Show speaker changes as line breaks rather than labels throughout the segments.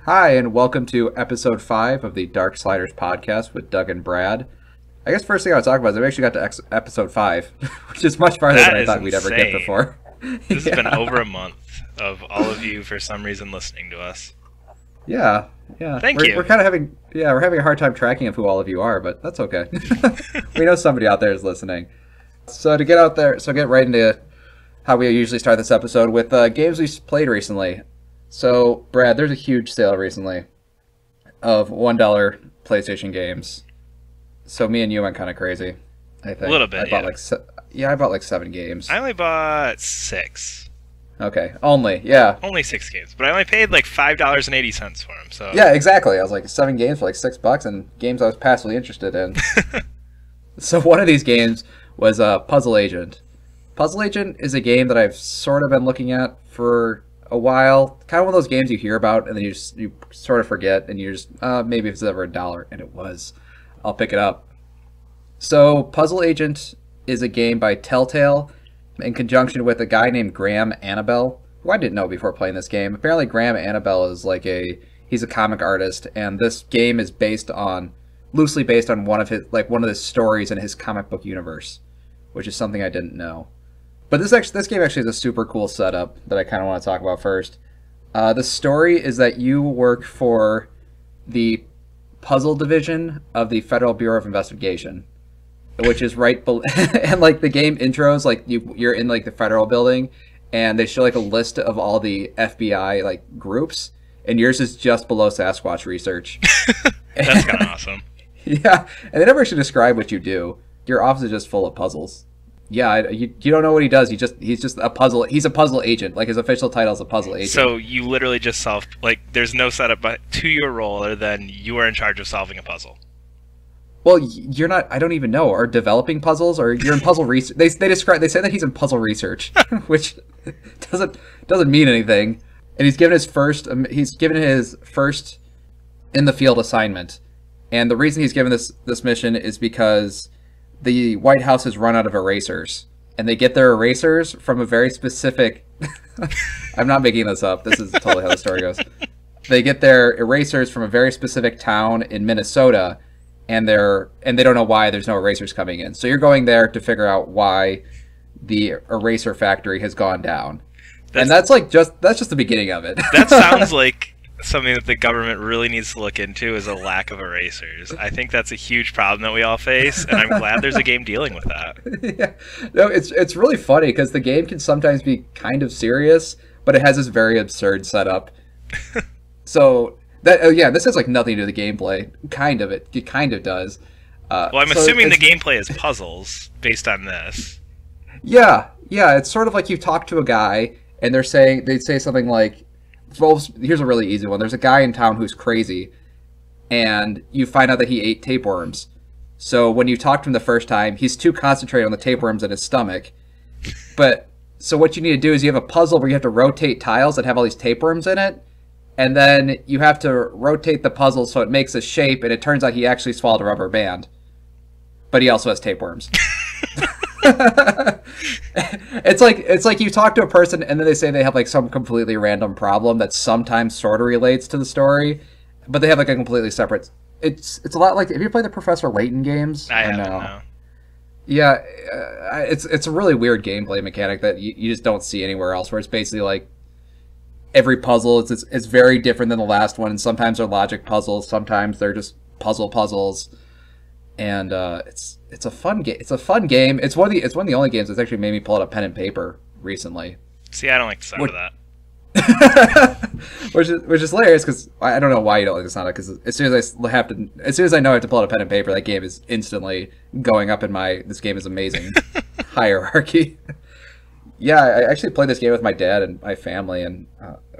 Hi, and welcome to episode 5 of the Darksliders podcast with Doug and Brad. I guess first thing I was talking about is I've actually got to episode 5, which is much farther than I thought we'd ever get before.
This has been over a month of all of you, for some reason, listening to us.
Yeah.
Thank you.
We're kind of having a hard time tracking of who all of you are, but that's okay. We know somebody out there is listening. So get right into how we usually start this episode with games we've played recently. So, Brad, there's a huge sale recently of $1 PlayStation games. So me and you went kind of crazy, I think.
A little bit,
I bought like 7 games.
I only bought 6.
Okay, yeah.
Only 6 games, but I only paid like $5.80 for them, so...
Yeah, exactly. I was like, 7 games for like $6, and games I was passively interested in. So one of these games was Puzzle Agent. Puzzle Agent is a game that I've sort of been looking at for a while. Kind of one of those games you hear about and then you sort of forget, and you just maybe if it's ever $1, and it was, I'll pick it up. So Puzzle Agent is a game by Telltale in conjunction with a guy named Graham Annabelle, who I didn't know before playing this game. Apparently Graham Annabelle is he's a comic artist, and this game is loosely based on one of his stories in his comic book universe, which is something I didn't know. But this game actually is a super cool setup that I kind of want to talk about first. The story is that you work for the puzzle division of the Federal Bureau of Investigation, which is right below, and like the game intros, like you're in like the federal building, and they show like a list of all the FBI like groups, and yours is just below Sasquatch Research.
That's kind of awesome.
Yeah, and they never actually describe what you do. Your office is just full of puzzles. Yeah, you don't know what he does. He's just a puzzle. He's a puzzle agent. Like his official title is a puzzle agent.
So you literally just there's no setup to your role other than you are in charge of solving a puzzle.
Well, you're not. I don't even know. Or developing puzzles, or you're in puzzle research. They say that he's in puzzle research, which doesn't mean anything. And he's given his first in the field assignment, and the reason he's given this mission is because the White House has run out of erasers, and they get their erasers from a very specific... I'm not making this up. This is totally how the story goes. They get their erasers from a very specific town in Minnesota, and they don't know why there's no erasers coming in. So you're going there to figure out why the eraser factory has gone down. That's just the beginning of it.
That sounds like something that the government really needs to look into, is a lack of erasers. I think that's a huge problem that we all face, and I'm glad there's a game dealing with that.
Yeah. No, it's really funny because the game can sometimes be kind of serious, but it has this very absurd setup. So this has like nothing to do with the gameplay. It kind of does.
Well, I'm assuming the gameplay is puzzles based on this.
Yeah. It's sort of like you talk to a guy and they'd say something like, well, here's a really easy one. There's a guy in town who's crazy, and you find out that he ate tapeworms. So when you talk to him the first time, he's too concentrated on the tapeworms in his stomach. So what you need to do is you have a puzzle where you have to rotate tiles that have all these tapeworms in it, and then you have to rotate the puzzle so it makes a shape, and it turns out he actually swallowed a rubber band. But he also has tapeworms. It's like you talk to a person and then they say they have like some completely random problem that sometimes sort of relates to the story, but they have like a completely separate. It's a lot like, have you played the Professor Layton games?
I haven't, no.
Yeah, it's a really weird gameplay mechanic that you just don't see anywhere else, where it's basically like every puzzle it's very different than the last one, and sometimes they're logic puzzles, sometimes they're just puzzles. And it's a fun game. It's a fun game. It's one of the only games that's actually made me pull out a pen and paper recently.
See, I don't like the sound of that.
which is hilarious, because I don't know why you don't like the sound of it. Because as soon as I know I have to pull out a pen and paper, that game is instantly going up in my "this game is amazing" hierarchy. Yeah, I actually played this game with my dad and my family, and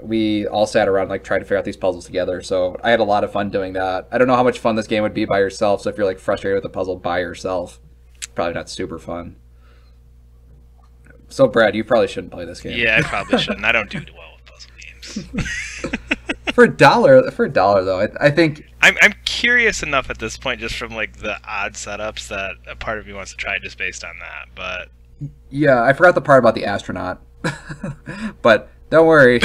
we all sat around like trying to figure out these puzzles together. So I had a lot of fun doing that. I don't know how much fun this game would be by yourself. So if you're like frustrated with the puzzle by yourself, probably not super fun. So Brad, you probably shouldn't play this game.
Yeah, I probably shouldn't. I don't do well with puzzle games.
For a dollar though, I think
I'm curious enough at this point, just from like the odd setups, that a part of me wants to try just based on that. But
yeah, I forgot the part about the astronaut. But don't worry.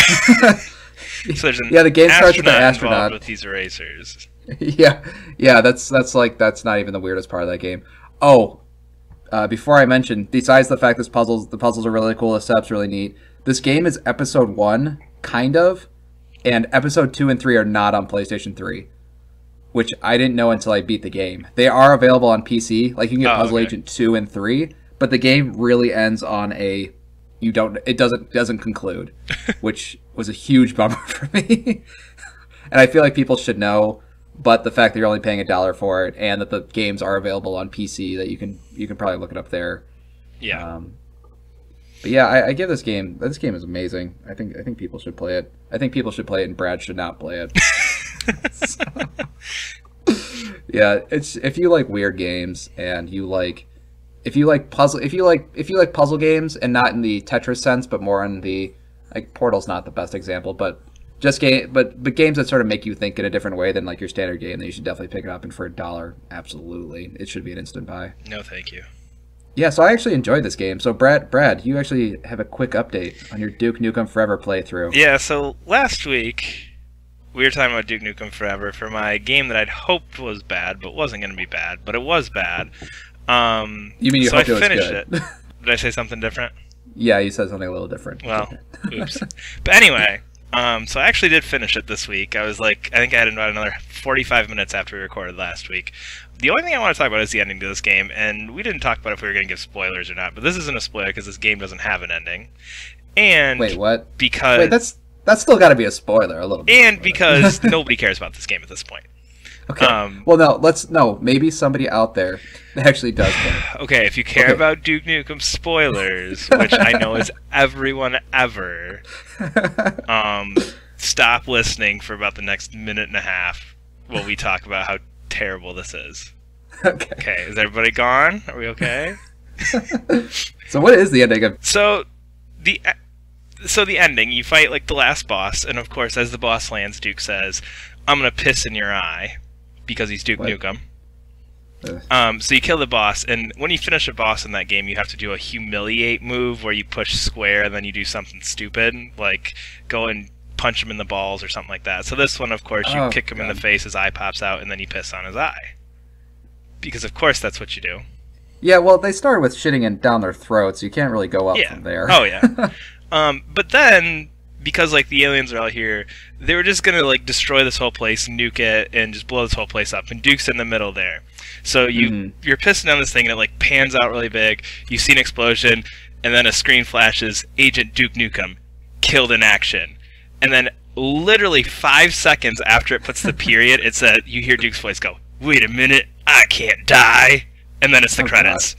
So there's an
the game starts with an astronaut
involved with these erasers.
Yeah, that's not even the weirdest part of that game. Oh, before I mention, besides the fact the puzzles are really cool, the setup's really neat. This game is episode 1, kind of, and episode 2 and 3 are not on PlayStation 3, which I didn't know until I beat the game. They are available on PC, like you can get Puzzle Agent 2 and 3, but the game really ends on it doesn't conclude, which was a huge bummer for me. And I feel like people should know, but the fact that you're only paying $1 for it and that the games are available on PC, that you can probably look it up there.
Yeah.
But yeah, I give this game is amazing. I think people should play it. I think people should play it and Brad should not play it. So, yeah, it's if you like weird games and if you like puzzle games, and not in the Tetris sense, but more in the, like, Portal's not the best example, but just but games that sort of make you think in a different way than like your standard game, then you should definitely pick it up. And for $1, absolutely, it should be an instant buy.
No, thank you.
Yeah, so I actually enjoyed this game. So Brad, you actually have a quick update on your Duke Nukem Forever playthrough.
Yeah, so last week we were talking about Duke Nukem Forever for my game that I'd hoped was bad, but wasn't going to be bad, but it was bad.
You mean you hoped it was good?
Did I say something different?
Yeah, you said something a little different.
Well, oops. But anyway, so I actually did finish it this week. I think I had about another 45 minutes after we recorded last week. The only thing I want to talk about is the ending to this game, and we didn't talk about if we were going to give spoilers or not, but this isn't a spoiler because this game doesn't have an ending. And
wait, what?
Because
wait, that's still got to be a spoiler a little bit.
And because nobody cares about this game at this point.
Okay. Well, maybe somebody out there actually does care.
Okay, if you care about Duke Nukem spoilers, which I know is everyone ever, stop listening for about the next minute and a half while we talk about how terrible this is. Okay, is everybody gone? Are we okay?
So what is the ending of...
So the ending, you fight like the last boss, and of course as the boss lands, Duke says, "I'm gonna piss in your eye," because he's Duke Nukem. So you kill the boss, and when you finish a boss in that game, you have to do a humiliate move where you push square and then you do something stupid, like go and punch him in the balls or something like that. So this one, of course, you kick him in the face, his eye pops out, and then you piss on his eye. Because of course that's what you do.
Yeah, well, they started with shitting in down their throats, so you can't really go up from there.
Oh, yeah. But then, because like the aliens are out here, they were just gonna like destroy this whole place, nuke it, and just blow this whole place up. And Duke's in the middle there, so you're pissing on this thing, and it like pans out really big. You see an explosion, and then a screen flashes: Agent Duke Nukem killed in action. And then literally 5 seconds after it puts the period, it's you hear Duke's voice go, "Wait a minute, I can't die," and then it's the credits.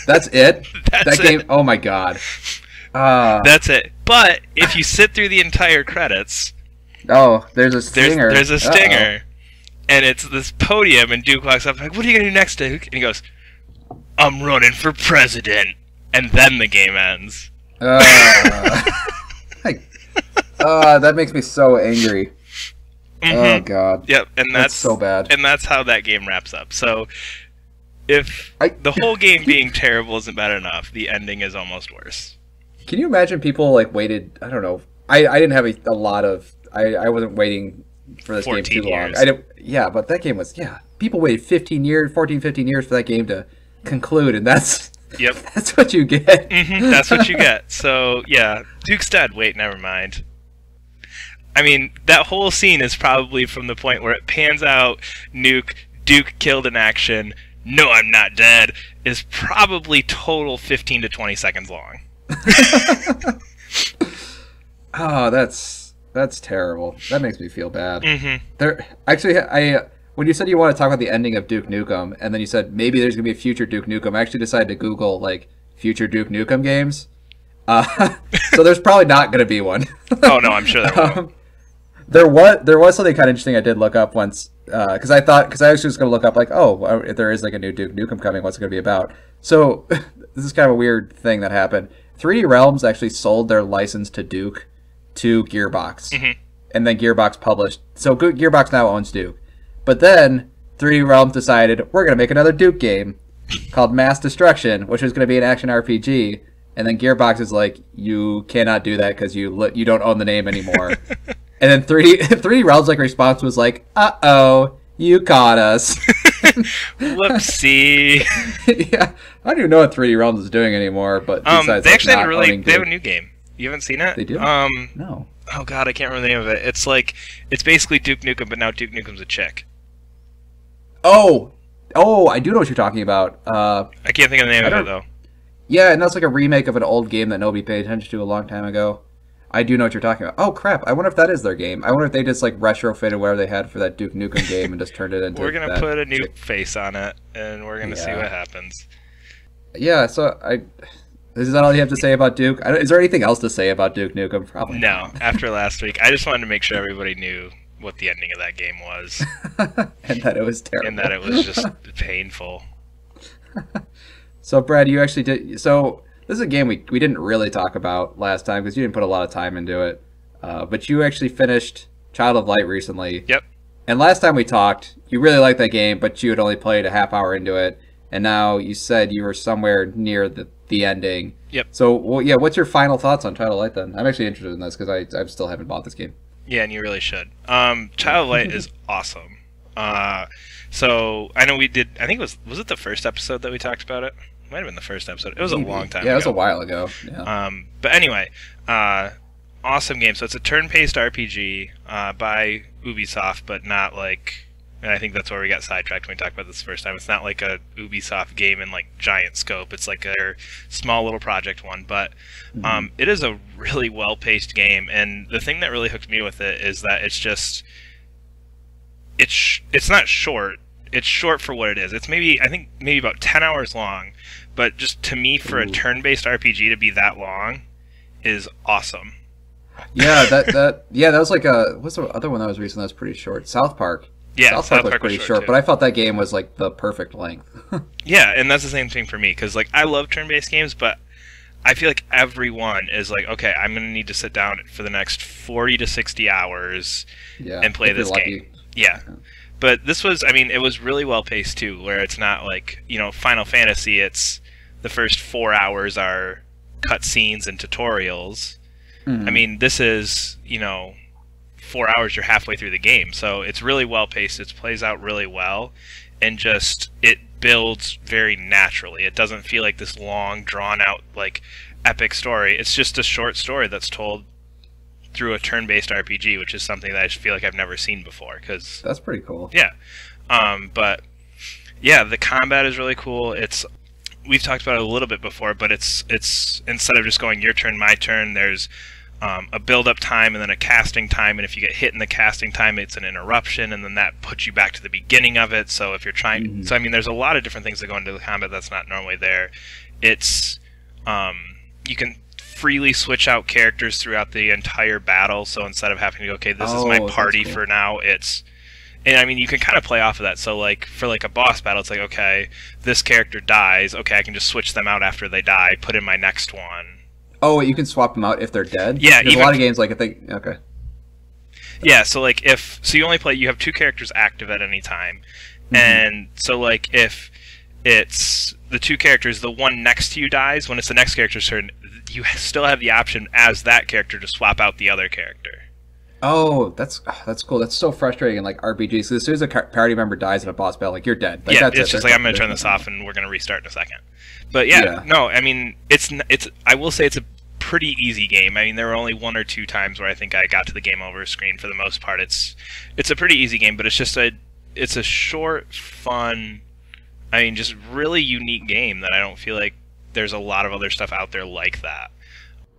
That's it.
That's
that game.
It.
Oh my god.
That's it. But if you sit through the entire credits,
there's a stinger.
There's a stinger, and it's this podium, and Duke walks up like, "What are you gonna do next, Duke?" And he goes, "I'm running for president," and then the game ends.
That makes me so angry. Oh god.
Yep, and that's
so bad.
And that's how that game wraps up. So if the whole game being terrible isn't bad enough, the ending is almost worse.
Can you imagine people like waited? I don't know. I didn't have a lot of. I wasn't waiting for this game too long. Yeah, but that game was. Yeah, people waited 15 years for that game to conclude, and that's.
Yep.
That's what you get.
That's what you get. So yeah, Duke's dead. Wait, never mind. I mean, that whole scene is probably from the point where it pans out, Duke killed in action, "No, I'm not dead," is probably total 15 to 20 seconds long.
Oh, that's terrible. That makes me feel bad.
Mm-hmm.
When you said you want to talk about the ending of Duke Nukem, and then you said maybe there's gonna be a future Duke Nukem, I actually decided to Google like future Duke Nukem games. So there's probably not gonna be one.
Oh no, I'm sure there won't.
There was something kind of interesting I did look up once, because I was just going to look up like, if there is like a new Duke Nukem coming, what's it going to be about? So this is kind of a weird thing that happened. 3D Realms actually sold their license to Duke to Gearbox, and then Gearbox published. So Gearbox now owns Duke, but then 3D Realms decided we're going to make another Duke game called Mass Destruction, which is going to be an action RPG, and then Gearbox is like, you cannot do that because you don't own the name anymore. And then 3D Realms like response was like, uh-oh, you caught us.
Whoopsie.
Yeah, I don't even know what 3D Realms is doing anymore. But besides,
they actually
not
they have a new game. You haven't seen it?
They do. No.
Oh god, I can't remember the name of it. It's basically Duke Nukem, but now Duke Nukem's a chick.
Oh, I do know what you're talking about.
I can't think of the name of it though.
Yeah, and that's like a remake of an old game that nobody paid attention to a long time ago. I do know what you're talking about. Oh crap! I wonder if that is their game. I wonder if they just like retrofitted whatever they had for that Duke Nukem game and just turned it into.
We're gonna put a new face on it, and we're gonna see what happens.
Yeah. So is that all you have to say about Duke? Is there anything else to say about Duke Nukem? Probably
no. After last week, I just wanted to make sure everybody knew what the ending of that game was,
and that it was terrible,
and that it was just painful.
So, Brad, you actually did. So, this is a game we didn't really talk about last time because you didn't put a lot of time into it. But you actually finished Child of Light recently.
Yep.
And last time we talked, you really liked that game, but you had only played a half hour into it. And now you said you were somewhere near the ending.
Yep. So,
well, yeah, what's your final thoughts on Child of Light then? I'm actually interested in this because I still haven't bought this game.
Yeah, and you really should. Child of Light is awesome. So I know we did. I think was it the first episode that we talked about it? It might have been the first episode. It was a long time ago.
Yeah, it was a while ago. Yeah.
But anyway, awesome game. So it's a turn-based RPG by Ubisoft, but not like. And I think that's where we got sidetracked when we talked about this the first time. It's not like a Ubisoft game in like giant scope. It's like a small little project one, but it is a really well-paced game. And the thing that really hooked me with it is that it's just it's not short. It's short for what it is. It's maybe about 10 hours long, but just to me, for a turn-based RPG to be that long is awesome.
Yeah, that was like what's the other one that was recent that was pretty short? South Park.
Yeah,
South Park was pretty short, but I felt that game was like the perfect length.
Yeah, and that's the same thing for me because like I love turn-based games, but I feel like everyone is like, okay, I'm gonna need to sit down for the next 40 to 60 hours and play this game. Yeah. But this was, it was really well paced too, where it's not like, Final Fantasy, it's the first 4 hours are cutscenes and tutorials. Mm-hmm. This is, 4 hours, you're halfway through the game. So it's really well paced, it plays out really well, and just, it builds very naturally. It doesn't feel like this long, drawn out, like, epic story. It's just a short story that's told through a turn-based RPG, which is something that I just feel like I've never seen before. Cause,
that's pretty cool.
Yeah. But, yeah, the combat is really cool. We've talked about it a little bit before, but it's instead of just going your turn, my turn, there's a build-up time and then a casting time, and if you get hit in the casting time, it's an interruption, and then that puts you back to the beginning of it. So if you're trying... So, there's a lot of different things that go into the combat that's not normally there. It's... you can freely switch out characters throughout the entire battle, so instead of having to go, okay, this is my party for now, it's... And you can kind of play off of that. So like for like a boss battle, it's like, okay, this character dies, okay, I can just switch them out after they die, put in my next one.
Oh, you can swap them out if they're dead?
Yeah.
There's a lot of games like I think, okay.
Yeah, so like you have 2 characters active at any time. And so like if it's the 2 characters, the one next to you dies, when it's the next character's turn, you still have the option as that character to swap out the other character. Oh,
that's cool. That's so frustrating in like RPGs. So as soon as a party member dies in a boss battle, like you're dead. Like,
yeah, it's just like I'm going to turn this off and we're going to restart in a second. But yeah, no, it's I will say it's a pretty easy game. There were only 1 or 2 times where I think I got to the game over screen. For the most part, it's a pretty easy game, but it's just it's a short, fun, just really unique game that I don't feel like there's a lot of other stuff out there like that.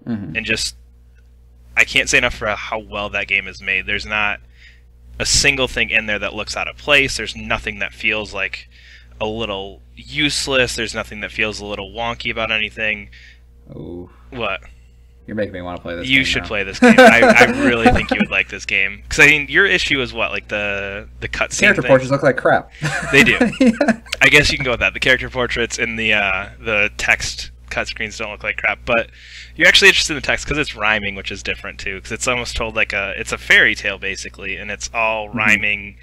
And just, I can't say enough for how well that game is made. There's not a single thing in there that looks out of place. There's nothing that feels like a little useless. There's nothing that feels a little wonky about anything.
Oh.
What?
You're making me want to play this game.
You should play this game. I really think you would like this game. Because, your issue is what? Like the cutscene
character portraits look like crap.
They do. Yeah. I guess you can go with that. The character portraits and the text cut screens don't look like crap. But you're actually interested in the text because it's rhyming, which is different, too. Because it's almost told like it's a fairy tale, basically. And it's all rhyming.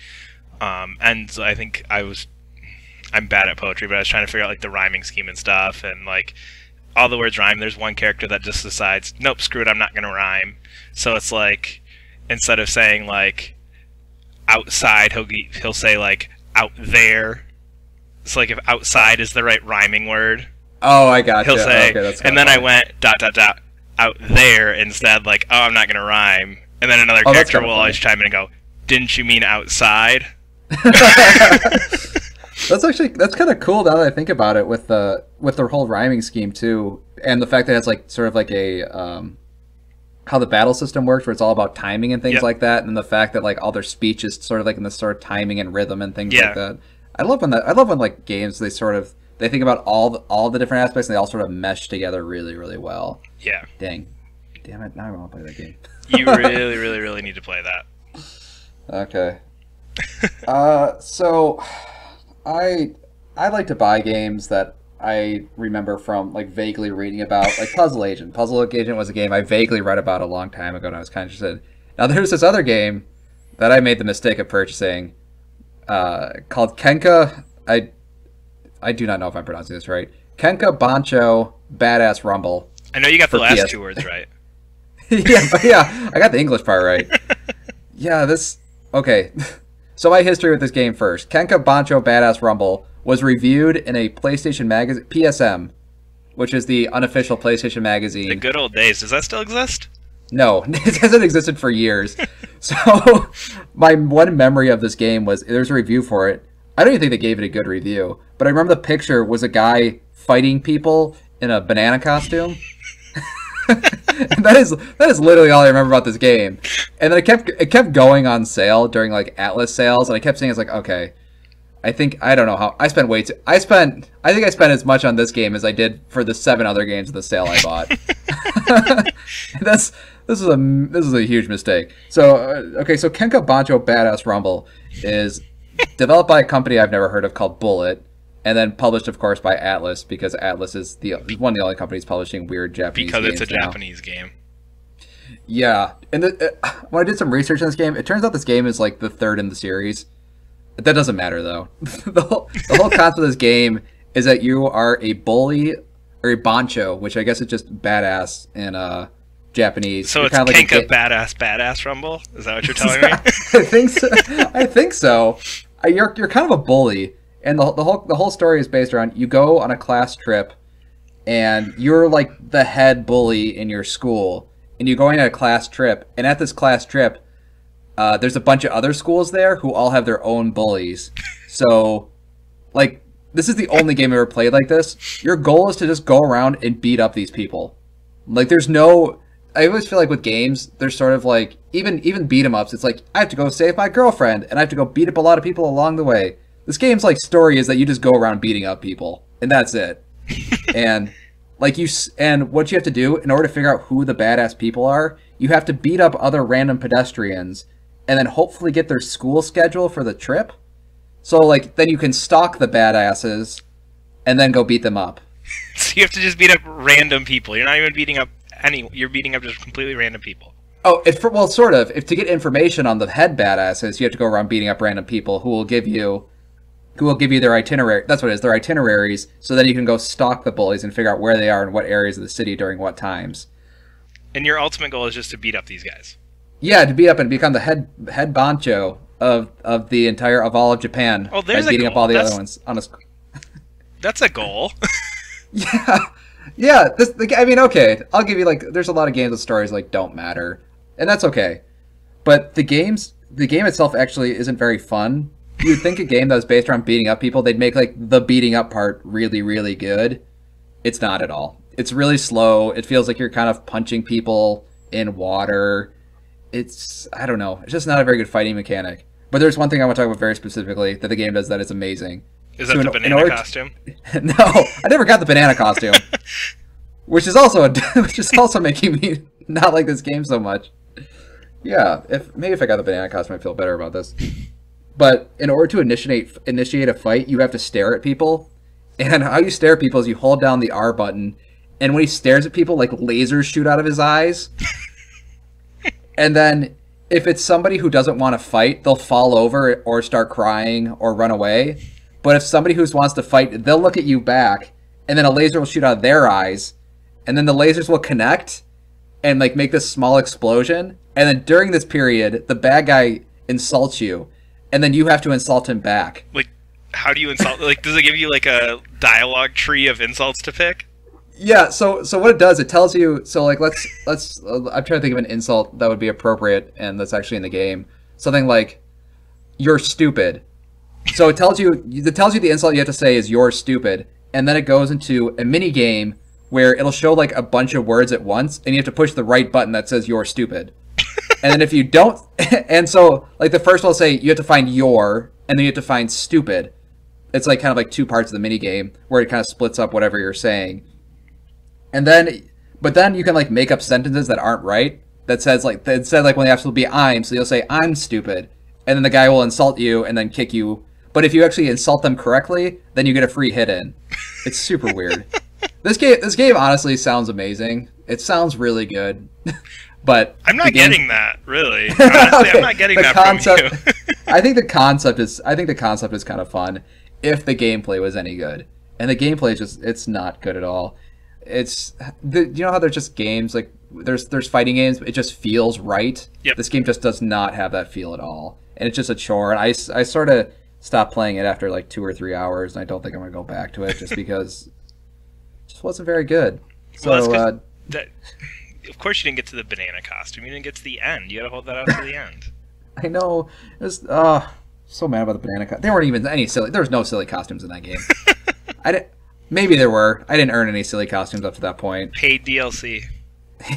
And so I think I'm bad at poetry, but I was trying to figure out like the rhyming scheme and stuff. And like... all the words rhyme. There's one character that just decides, nope, screw it, I'm not gonna rhyme. So it's like, instead of saying like outside, he'll say like out there. It's like if outside is the right rhyming word.
Oh, I got
He'll say,
okay, that's
and then I went ... out there instead, like, oh, I'm not gonna rhyme. And then another character will always chime in and go, didn't you mean outside?
That's kind of cool now that I think about it, with the whole rhyming scheme too, and the fact that it's like sort of like a how the battle system works, where it's all about timing and things like that, and the fact that like all their speech is sort of like in the sort of timing and rhythm and things like that. I love when like games they think about all the different aspects and they all sort of mesh together really, really well.
Yeah.
Damn it! Now I want to play that game.
You really, really, really need to play that.
Okay. So I like to buy games that I remember from like vaguely reading about, like Puzzle Agent. Puzzle Agent was a game I vaguely read about a long time ago and I was kind of interested. Now there's this other game that I made the mistake of purchasing called Kenka. I do not know if I'm pronouncing this right. Kenka Bancho Badass Rumble.
I know you got the last two words right.
yeah, I got the English part right. Okay. So my history with this game first. Kenka Bancho Badass Rumble was reviewed in a PlayStation magazine, PSM, which is the unofficial PlayStation magazine.
The good old days. Does that still exist?
No, it hasn't existed for years. So my one memory of this game was there's a review for it. I don't even think they gave it a good review, but I remember the picture was a guy fighting people in a banana costume. And that is literally all I remember about this game. And then it kept going on sale during like Atlas sales, and I kept saying, it's like, okay, I think I spent I think I spent as much on this game as I did for the 7 other games of the sale I bought. This is a huge mistake. So so Kenka Bancho Badass Rumble is developed by a company I've never heard of called Bullet, and then published, of course, by Atlas, because Atlas is one of the only companies publishing weird Japanese games.
Because it's a Japanese game.
Yeah, and when I did some research on this game, it turns out this game is like the 3rd in the series. That doesn't matter, though. The whole concept of this game is that you are a bully, or a bancho, which I guess is just badass in Japanese.
So it's Kenka Badass Rumble? Is that what you're telling me?
I think so. You're kind of a bully, and the whole story is based around you go on a class trip, and you're like the head bully in your school, and you're going on a class trip, and at this class trip, there's a bunch of other schools there who all have their own bullies. So, like, this is the only game I've ever played like this. Your goal is to just go around and beat up these people. Like, there's no... I always feel like with games, there's sort of like, even beat 'em ups, it's like, I have to go save my girlfriend, and I have to go beat up a lot of people along the way. This game's like story is that you just go around beating up people, and that's it. And what you have to do in order to figure out who the badass people are, you have to beat up other random pedestrians, and then hopefully get their school schedule for the trip. So like then you can stalk the badasses, and then go beat them up.
So you have to just beat up random people. You're not even beating up you're beating up just completely random people.
Oh, well, sort of. If to get information on the head badasses, you have to go around beating up random people who will give you their itinerary. That's what it is, their itineraries, so that you can go stalk the bullies and figure out where they are in what areas of the city during what times.
And your ultimate goal is just to beat up these guys.
Yeah, to beat up and become the head bancho of all of Japan.
Oh, there's
beating up all the other ones on a.
That's a goal.
Yeah. I mean, okay. I'll give you there's a lot of games with stories don't matter, and that's okay. But the game itself actually isn't very fun. You'd think a game that was based around beating up people, they'd make the beating up part really, really good. It's not at all. It's really slow. It feels like you're kind of punching people in water. I don't know. It's just not a very good fighting mechanic. But there's one thing I want to talk about very specifically that the game does that is amazing.
Is that the banana costume?
No, I never got the banana costume. which is also making me not like this game so much. Yeah, maybe if I got the banana costume, I'd feel better about this. But in order to initiate a fight, you have to stare at people. And how you stare at people is you hold down the R button, and when he stares at people, lasers shoot out of his eyes. And then if it's somebody who doesn't want to fight, they'll fall over or start crying or run away. But if somebody who wants to fight, they'll look at you back, and then a laser will shoot out of their eyes, and then the lasers will connect and like make this small explosion, and then during this period, the bad guy insults you, and then you have to insult him back.
Like, how do you insult? Like, does it give you like a dialogue tree of insults to pick?
Yeah. So what it does, it tells you. So like, let's. I'm trying to think of an insult that would be appropriate and that's actually in the game. Something like, "You're stupid." So it tells you the insult you have to say is "You're stupid," and then it goes into a mini game where it'll show like a bunch of words at once, and you have to push the right button that says "You're stupid." And then if you don't, and so like the first one will say you have to find "your," and then you have to find "stupid." It's like kind of like two parts of the mini game where it kind of splits up whatever you're saying. And then, but then you can like make up sentences that aren't right. That says like instead like when they have to be "I'm," so you'll say "I'm stupid," and then the guy will insult you and then kick you. But if you actually insult them correctly, then you get a free hit in. It's super weird. This game honestly sounds amazing. It sounds really good. But
I'm not getting that, really. Honestly, okay. I'm not getting that concept, from you.
I think the concept is kind of fun if the gameplay was any good. And the gameplay is it's not good at all. You know how there's just games like there's fighting games, it just feels right.
Yep.
This game just does not have that feel at all. And it's just a chore. And I sort of stopped playing it after like 2 or 3 hours, and I don't think I'm going to go back to it just because it just wasn't very good.
Well, so of course you didn't get to the banana costume. You didn't get to the end. You got to hold that out to the end.
I know. It was so mad about the banana costume. There weren't even any silly. There was no silly costumes in that game. Maybe there were. I didn't earn any silly costumes up to that point.
Paid DLC.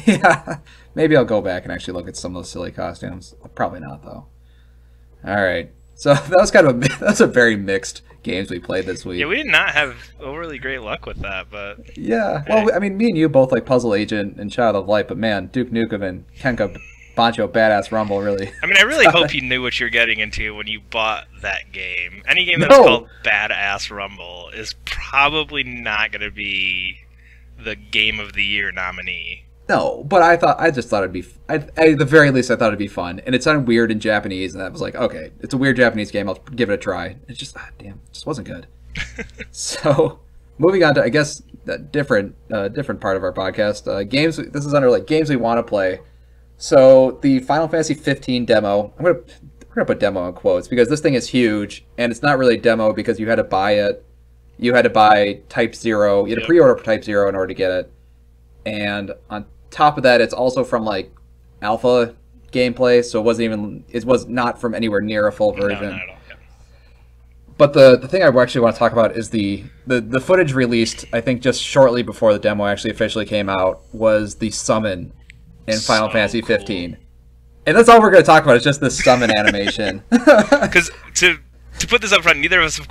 Yeah. Maybe I'll go back and actually look at some of those silly costumes. Probably not though. All right. So that's a very mixed games we played this week.
Yeah, we did not have overly great luck with that, but
yeah. Well, I mean, me and you both like Puzzle Agent and Child of Light, but man, Duke Nukem and Kenka Bancho Badass Rumble really.
I mean, I really hope you knew what you're getting into when you bought that game. Any game that's called Badass Rumble is probably not going to be the Game of the Year nominee.
No, but I just thought it'd be. At the very least, I thought it'd be fun, and it sounded weird in Japanese, and I was like, okay, it's a weird Japanese game. I'll give it a try. It's just, damn, it just wasn't good. So, moving on to, I guess, a different part of our podcast, games. This is under like games we want to play. So the Final Fantasy 15 demo. We're gonna put demo in quotes because this thing is huge, and it's not really a demo because you had to buy it. You had to buy Type 0. You had to pre-order Type 0 in order to get it, and on top of that, it's also from like alpha gameplay, so it was not from anywhere near a full version.
No, not at all. Yeah.
But the thing I actually want to talk about is the footage released, I think just shortly before the demo actually officially came out, was the summon in Final Fantasy 15. And that's all we're going to talk about is just this summon animation.
Because to put this up front, neither of us have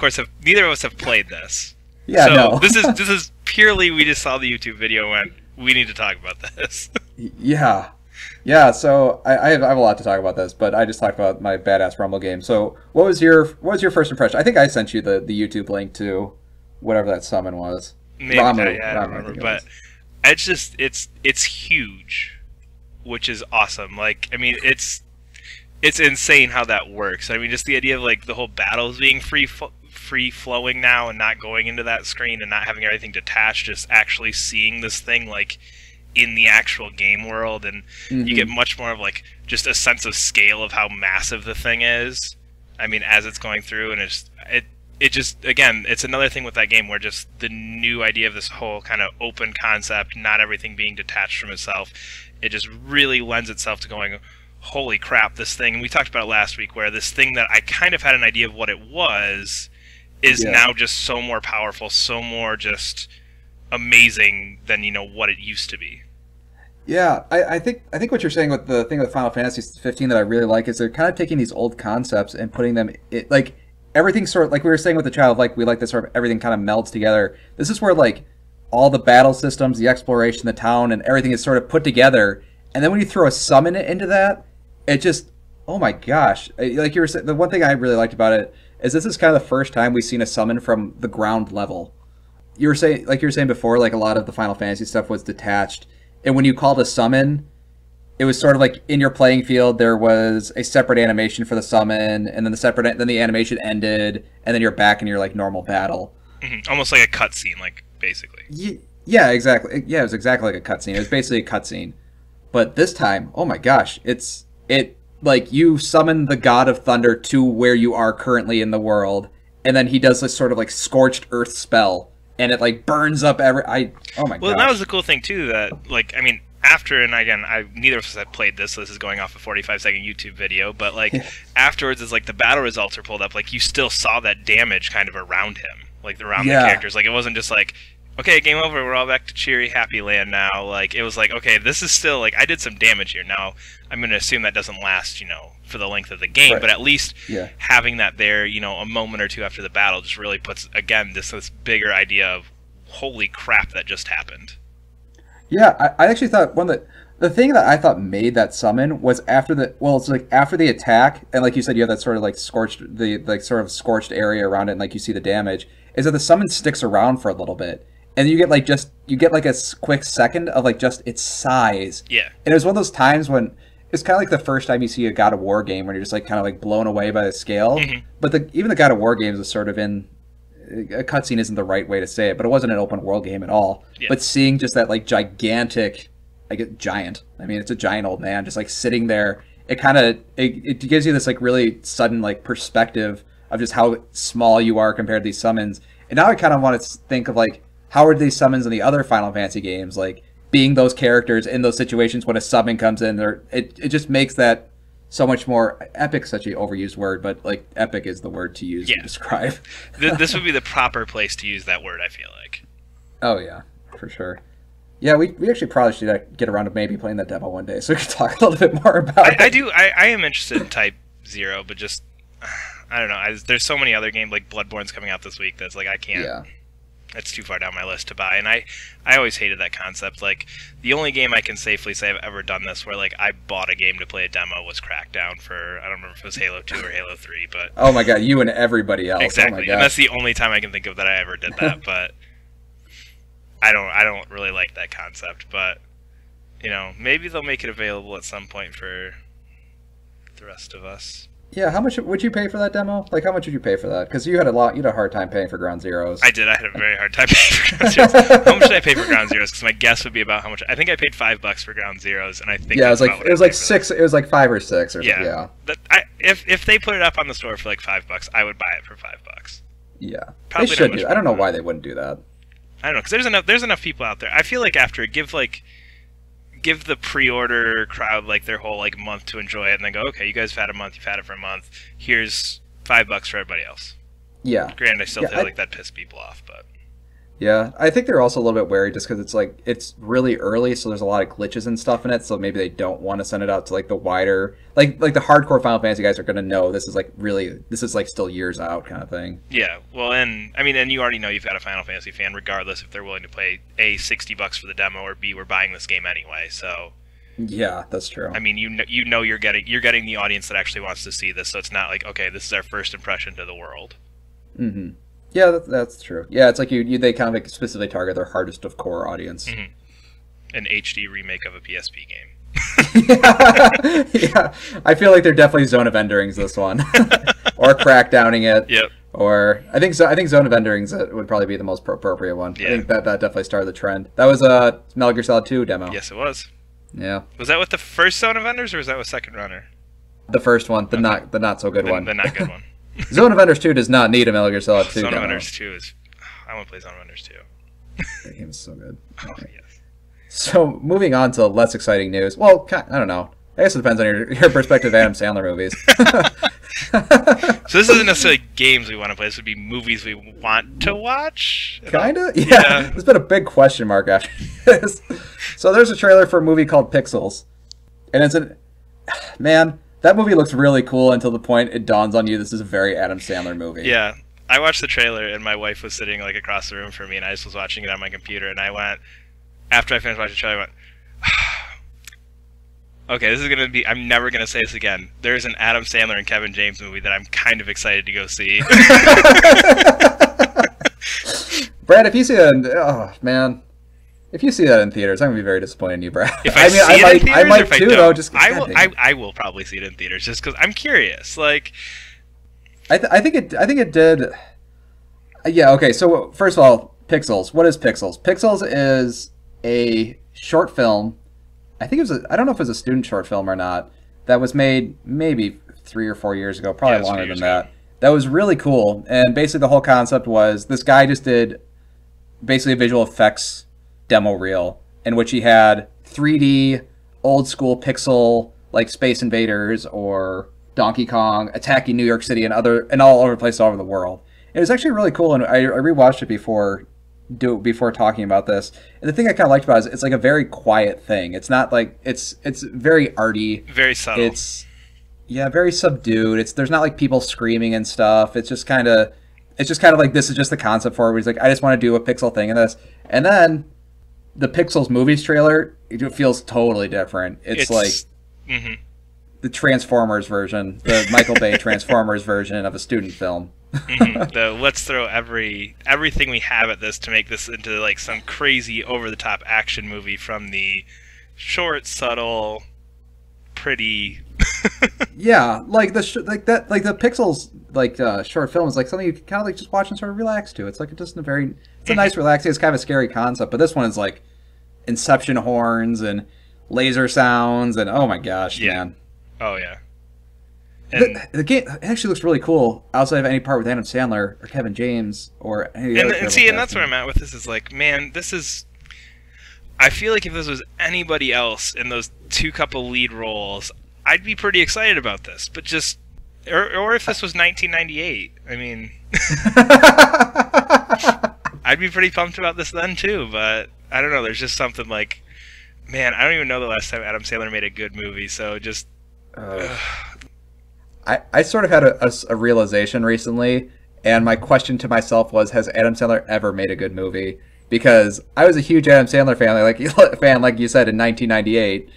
played this.
Yeah,
so
no.
this is purely we just saw the YouTube video and went, we need to talk about this.
Yeah. So I have a lot to talk about this, but I just talked about my Badass Rumble game. So what was your first impression? I think I sent you the YouTube link to whatever that summon was.
Maybe I don't remember, but it's huge, which is awesome. Like, I mean, it's insane how that works. I mean, just the idea of like the whole battles being free flowing now and not going into that screen and not having everything detached, just actually seeing this thing like in the actual game world, and you get much more of like just a sense of scale of how massive the thing is. I mean, as it's going through, and it just again, it's another thing with that game where just the new idea of this whole kind of open concept, not everything being detached from itself, it just really lends itself to going, holy crap, this thing. And we talked about it last week, where this thing that I kind of had an idea of what it was is now just so more powerful, so more just amazing than what it used to be.
Yeah, I think what you're saying with the thing with Final Fantasy 15 that I really like is they're kind of taking these old concepts and putting them like everything sort of like we were saying with the Child, like we like this sort of everything kind of melds together. This is where like all the battle systems, the exploration, the town, and everything is sort of put together. And then when you throw a summon into that, it just, oh my gosh! Like you were saying, the one thing I really liked about it is this is kind of the first time we've seen a summon from the ground level. You were saying before, like a lot of the Final Fantasy stuff was detached, and when you called a summon, it was sort of like in your playing field there was a separate animation for the summon, and then the animation ended, and then you're back in your like normal battle.
Almost like a cutscene, like basically.
Yeah, exactly. Yeah, it was exactly like a cutscene. It was basically a cutscene. But this time, oh my gosh, it like you summon the god of thunder to where you are currently in the world, and then he does this sort of like scorched earth spell, and it like burns up oh my god.
Well, that was the cool thing too, that like I mean, after, and again, neither of us have played this, so this is going off a 45-second YouTube video, but like afterwards, as like the battle results are pulled up, like you still saw that damage kind of around him, like around the characters. Like it wasn't just like, okay, game over, we're all back to cheery, happy land now. Like, it was like, okay, this is still, like, I did some damage here. Now, I'm going to assume that doesn't last, for the length of the game, but at least having that there, a moment or two after the battle just really puts, again, this bigger idea of, holy crap, that just happened.
Yeah, I actually thought the thing that I thought made that summon was after the attack, and like you said, you have that sort of like scorched area around it, and like you see the damage, is that the summon sticks around for a little bit. And you get like a quick second of like just its size. Yeah. And it was one of those times when it's kind of like the first time you see a God of War game when you're just like kind of like blown away by the scale. Mm-hmm. But even the God of War games is sort of in a cutscene isn't the right way to say it, but it wasn't an open world game at all. Yeah. But seeing just that like gigantic, giant. I mean, it's a giant old man just like sitting there. It kind of it gives you this like really sudden like perspective of just how small you are compared to these summons. And now I kind of want to think of like, how are these summons in the other Final Fantasy games, like being those characters in those situations when a summon comes in? It just makes that so much more epic. Such an overused word, but like epic is the word to use to describe.
This would be the proper place to use that word, I feel like.
Oh yeah, for sure. Yeah, we actually probably should get around to maybe playing that demo one day, so we can talk a little bit more about it.
I am interested in Type 0, but just I don't know. There's so many other games, like Bloodborne's coming out this week, that's like I can't. Yeah. It's too far down my list to buy, and I always hated that concept. Like, the only game I can safely say I've ever done this where, like, I bought a game to play a demo was Crackdown for, I don't remember if it was Halo 2 or Halo 3, but...
Oh my god, you and everybody else.
Exactly,
oh my god.
And that's the only time I can think of that I ever did that, but I don't really like that concept, but, maybe they'll make it available at some point for the rest of us.
Yeah, how much would you pay for that demo? Like, how much would you pay for that? Because you had a hard time paying for Ground Zeroes.
I did. I had a very hard time paying for Ground Zeroes. How much did I pay for Ground Zeroes? Because my guess would be about how much. I think I paid $5 for Ground Zeroes, and I think
it was like six. It was like 5 or 6 or something. Yeah.
If they put it up on the store for like $5, I would buy it for $5.
Yeah, probably they should do. I don't know why they wouldn't do that.
I don't know, because there's enough people out there. I feel like after give the pre-order crowd like their whole like month to enjoy it, and then go, okay, you guys have had a month, you've had it for a month. Here's $5 for everybody else. Yeah. Granted, I still feel like that pissed people off, but
yeah, I think they're also a little bit wary just because it's really early, so there's a lot of glitches and stuff in it. So maybe they don't want to send it out to like the wider, like the hardcore Final Fantasy guys are going to know this is like still years out kind of thing.
Yeah, well, and I mean, and you already know you've got a Final Fantasy fan, regardless if they're willing to pay A, $60 for the demo, or B, we're buying this game anyway. So
yeah, that's true.
I mean, you're getting the audience that actually wants to see this, so it's not like, okay, this is our first impression to the world.
Mm-hmm. Yeah, that's true. Yeah, it's like they kind of like specifically target their hardest of core audience.
Mm-hmm. An HD remake of a PSP game.
Yeah, I feel like they're definitely Zone of Enderings this one, or Crackdowning it.
Yep.
Or I think Zone of Enderings would probably be the most appropriate one. Yeah. I think that definitely started the trend. That was a Metal Gear Solid 2 demo.
Yes, it was.
Yeah.
Was that with the first Zone of Enders, or was that with Second Runner?
The first one, the not so good one.
The not good one.
Zone of Enders 2 does not need a Metal Gear Solid 2
Zone
demo.
of Enders 2 is... I want to play Zone of Enders 2.
That game is so good.
Oh, yes.
So, moving on to less exciting news. Well, I don't know. I guess it depends on your perspective of Adam Sandler movies.
So this isn't necessarily games we want to play. This would be movies we want to watch?
Kinda? Yeah. There's been a big question mark after this. So there's a trailer for a movie called Pixels. And it's Man... That movie looks really cool until the point it dawns on you this is a very Adam Sandler movie.
Yeah. I watched the trailer, and my wife was sitting like across the room from me, and I just was watching it on my computer, and I went, after I finished watching the trailer, I went, okay, this is going to be, I'm never going to say this again. There's an Adam Sandler and Kevin James movie that I'm kind of excited to go see.
Brad, if you see that, oh man. If you see that in theaters, I'm gonna be very disappointed in you, Brad.
If I might too, though. Just I will probably see it in theaters just because I'm curious. Like,
I think it did. Yeah. Okay. So first of all, Pixels. What is Pixels? Pixels is a short film. I think it was I don't know if it was a student short film or not. That was made maybe 3 or 4 years ago, probably longer than that. That was really cool. And basically the whole concept was this guy just did basically a visual effects demo reel in which he had 3D old school pixel like Space Invaders or Donkey Kong attacking New York City and all over places all over the world. It was actually really cool, and I rewatched it before talking about this. And the thing I kind of liked about it is it's like a very quiet thing. It's not like it's very arty,
very subtle.
It's very subdued. There's not like people screaming and stuff. It's just kind of like this is just the concept for it. Where he's like, I just want to do a pixel thing in this, and then the Pixels movies trailer, it feels totally different. It's like the Transformers version, the Michael Bay Transformers version of a student film.
Let's throw everything we have at this to make this into like some crazy over-the-top action movie from the short, subtle, pretty.
Yeah, like the Pixels short film is like something you can kind of like just watch and sort of relax to. It's like it's a nice relaxing. It's kind of a scary concept, but this one is like Inception horns and laser sounds and oh my gosh, man.
Oh yeah.
The game actually looks really cool outside of any part with Adam Sandler or Kevin James or any other.
And that's where I'm at with this is like, man, this is. I feel like if this was anybody else in those two couple lead roles, I'd be pretty excited about this. But just, or if this was 1998, I mean, I'd be pretty pumped about this then too. But I don't know. There's just something like, man, I don't even know the last time Adam Sandler made a good movie. So just.
I sort of had a realization recently, and my question to myself was, has Adam Sandler ever made a good movie? Because I was a huge Adam Sandler fan, like you said, in 1998,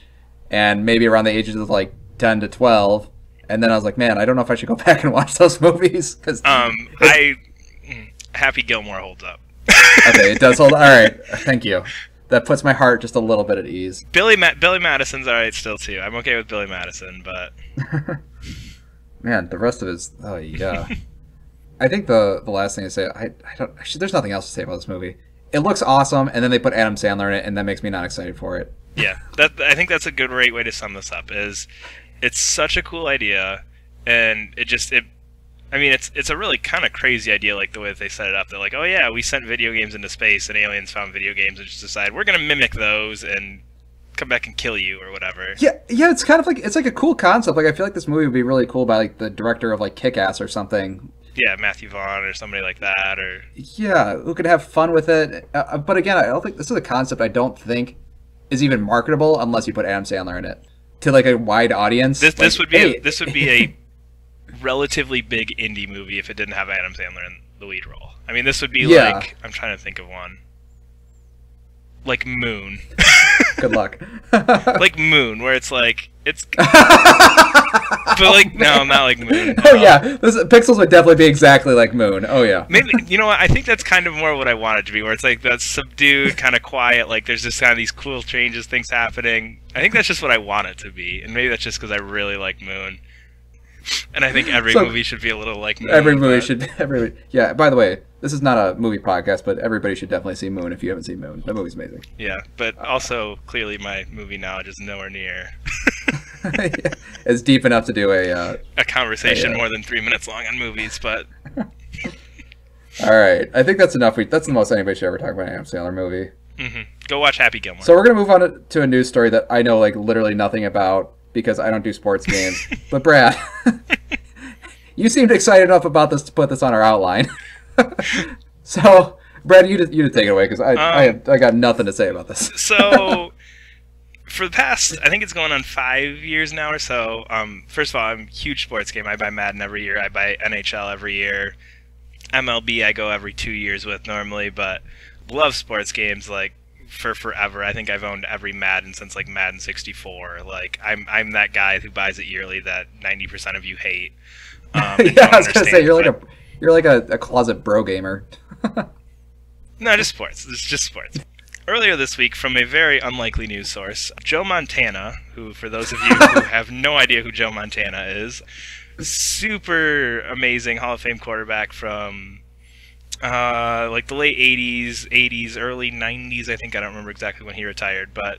and maybe around the ages of like 10 to 12, and then I was like, man, I don't know if I should go back and watch those movies. Cause
Happy Gilmore holds up.
Okay, it does hold up. All right, thank you. That puts my heart just a little bit at ease.
Billy Madison's all right still, too. I'm okay with Billy Madison, but...
Man, the rest of his... Oh, yeah. I think the last thing to say... I don't... Actually, there's nothing else to say about this movie. It looks awesome, and then they put Adam Sandler in it, and that makes me not excited for it.
Yeah, I think that's a great way to sum this up, is it's such a cool idea, and it's a really kind of crazy idea, like the way that they set it up. They're like, oh yeah, we sent video games into space, and aliens found video games, and just decided we're going to mimic those, and come back and kill you or whatever. Yeah,
it's kind of like it's like a cool concept. Like I feel like this movie would be really cool by like the director of like Kick-Ass or something.
Yeah, Matthew Vaughn or somebody like that, or
who could have fun with it. But again, I don't think this is a concept I don't think is even marketable unless you put Adam Sandler in it to like a wide audience.
This would be a relatively big indie movie if it didn't have Adam Sandler in the lead role. I mean, this would be like I'm trying to think of one. Like Moon.
Good luck.
Like Moon, where it's like but like no, not like Moon.
Oh yeah, Pixels would definitely be exactly like Moon. Oh yeah.
Maybe you know what? I think that's kind of more what I want it to be, where it's like that subdued, kind of quiet. Like there's just kind of these cool changes, things happening. I think that's just what I want it to be, and maybe that's just because I really like Moon. And I think every movie should be a little like Moon.
Every movie should. Yeah. By the way, this is not a movie podcast, but everybody should definitely see Moon if you haven't seen Moon. That movie's amazing.
Yeah, but also clearly my movie knowledge is nowhere near.
Yeah, it's deep enough to do a
conversation more than 3 minutes long on movies, but.
All right, I think that's enough. That's the most anybody should ever talk about an Adam Sandler movie.
Mm-hmm. Go watch Happy Gilmore.
So we're gonna move on to a news story that I know like literally nothing about because I don't do sports games. But Brad, you seemed excited enough about this to put this on our outline. So, Brad, you to take it away because I got nothing to say about this.
So, for the past, I think it's going on 5 years now or so. First of all, I'm a huge sports game. I buy Madden every year. I buy NHL every year. MLB I go every 2 years with normally, but love sports games like for forever. I think I've owned every Madden since like Madden 64. Like I'm that guy who buys it yearly that 90% of you hate.
Yeah, I was gonna say you're like a closet bro gamer.
No, just sports. It's just sports. Earlier this week, from a very unlikely news source, Joe Montana, who, for those of you who have no idea who Joe Montana is, super amazing Hall of Fame quarterback from like the late 80s, early 90s, I think. I don't remember exactly when he retired, but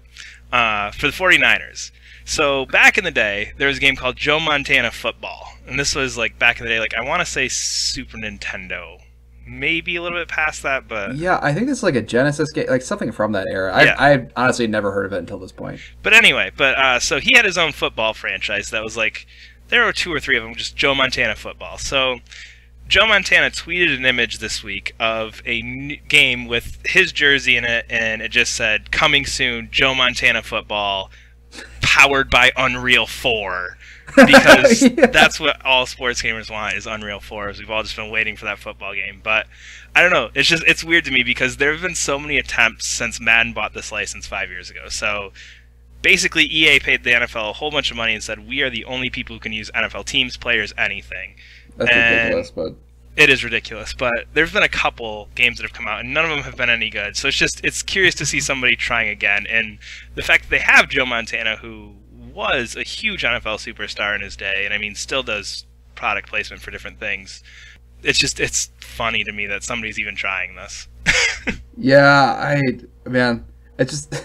for the 49ers. So back in the day, there was a game called Joe Montana Football. And this was like back in the day, like I want to say Super Nintendo. Maybe a little bit past that, but...
Yeah, I think it's like a Genesis game, like something from that era.
Yeah.
I honestly never heard of it until this point.
But anyway, so he had his own football franchise that was like... There were 2 or 3 of them, just Joe Montana Football. So Joe Montana tweeted an image this week of a game with his jersey in it, and it just said, "Coming soon, Joe Montana Football, powered by Unreal 4." Because yeah. That's what all sports gamers want, is Unreal 4. We've all just been waiting for that football game. But I don't know. It's weird to me because there have been so many attempts since Madden bought this license 5 years ago. So basically, EA paid the NFL a whole bunch of money and said, "We are the only people who can use NFL teams, players, anything."
That's ridiculous, but...
It is ridiculous, but there's been a couple games that have come out, and none of them have been any good. So it's curious to see somebody trying again. And the fact that they have Joe Montana, who was a huge NFL superstar in his day, and I mean still does product placement for different things. It's funny to me that somebody's even trying this.
Yeah, it just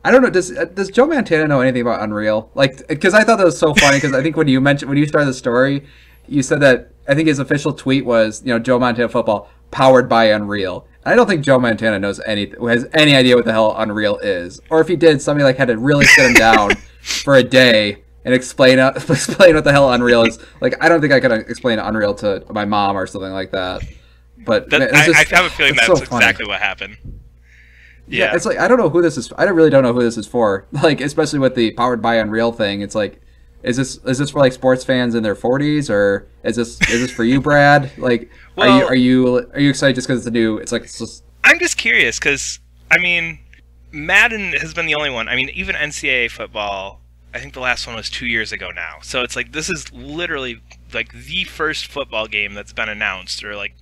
I don't know. Does Joe Montana know anything about Unreal? Like, because I thought that was so funny. Because I think when you started the story, you said that I think his official tweet was, Joe Montana Football powered by Unreal. I don't think Joe Montana has any idea what the hell Unreal is, or if he did, somebody like had to really sit him down for a day and explain what the hell Unreal is. Like, I don't think I could explain Unreal to my mom or something like that. But
I have a feeling that's so exactly what happened.
Yeah, it's like I don't know who this is. I really don't know who this is for. Like, especially with the powered by Unreal thing. It's like, is this for like sports fans in their 40s, or is this for you, Brad? Like, well, are you excited just because it's a new? It's just.
I'm just curious because I mean, Madden has been the only one. I mean, even NCAA football. I think the last one was 2 years ago now. So it's like this is literally like the first football game that's been announced, or like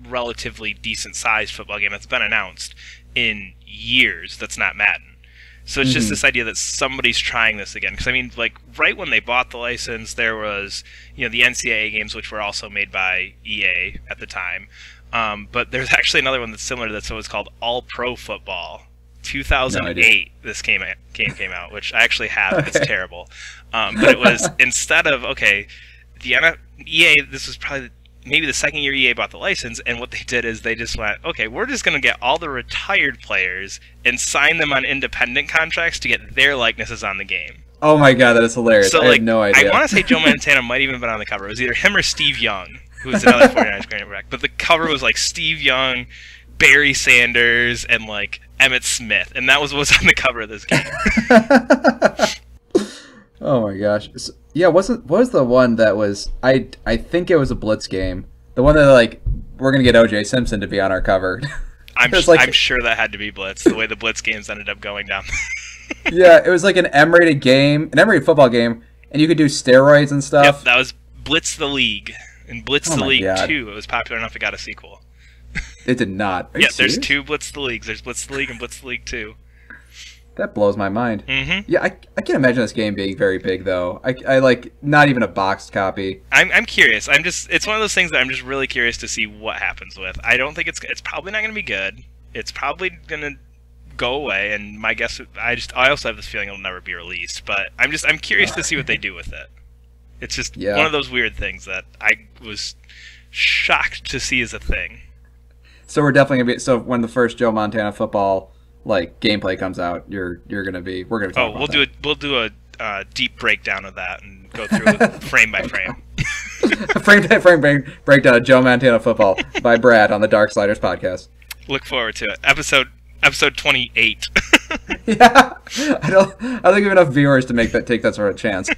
relatively decent sized football game that's been announced in years. That's not Madden. So it's just this idea that somebody's trying this again. Because I mean, like right when they bought the license, there was the NCAA games, which were also made by EA at the time. But there's actually another one that's similar to that. So it's called All Pro Football. 2008, this game came out, which I actually have. Okay. It's terrible. But it was instead of EA. This was probably maybe the second year EA bought the license, and what they did is they just went, okay, we're just going to get all the retired players and sign them on independent contracts to get their likenesses on the game.
Oh my god, that is hilarious.
So,
I had no idea.
I want to say Joe Montana might even have been on the cover. It was either him or Steve Young, who's another 49ers quarterback. But the cover was like Steve Young, Barry Sanders, and like Emmitt Smith, and that was what was on the cover of this game.
Oh my gosh. Yeah, what was the one that was I think it was a Blitz game. The one that like we're gonna get OJ Simpson to be on our cover.
I'm sure that had to be Blitz, the way the Blitz games ended up going down.
Yeah, it was like an M-rated game, an M-rated football game, and you could do steroids and stuff.
Yep, that was Blitz the League. And Blitz the League 2, it was popular enough it got a sequel.
It did not.
Yeah, there's 2 Blitz the Leagues. There's Blitz the League and Blitz the League 2.
That blows my mind.
Mm-hmm.
Yeah, I can't imagine this game being very big though. I like not even a boxed copy.
I'm curious. it's one of those things that I'm just really curious to see what happens with. I don't think it's probably not going to be good. It's probably going to go away, and my guess I also have this feeling it'll never be released, but I'm curious to see what they do with it. It's just one of those weird things that I was shocked to see as a thing.
So we're definitely going to be when the first Joe Montana Football like gameplay comes out, we're gonna talk about that.
We'll do a deep breakdown of that and go through it frame by frame.
Frame by frame breakdown of Joe Montana Football by Brad on the Darksliders podcast.
Look forward to it. Episode 28.
Yeah, I don't think we have enough viewers to take that sort of chance.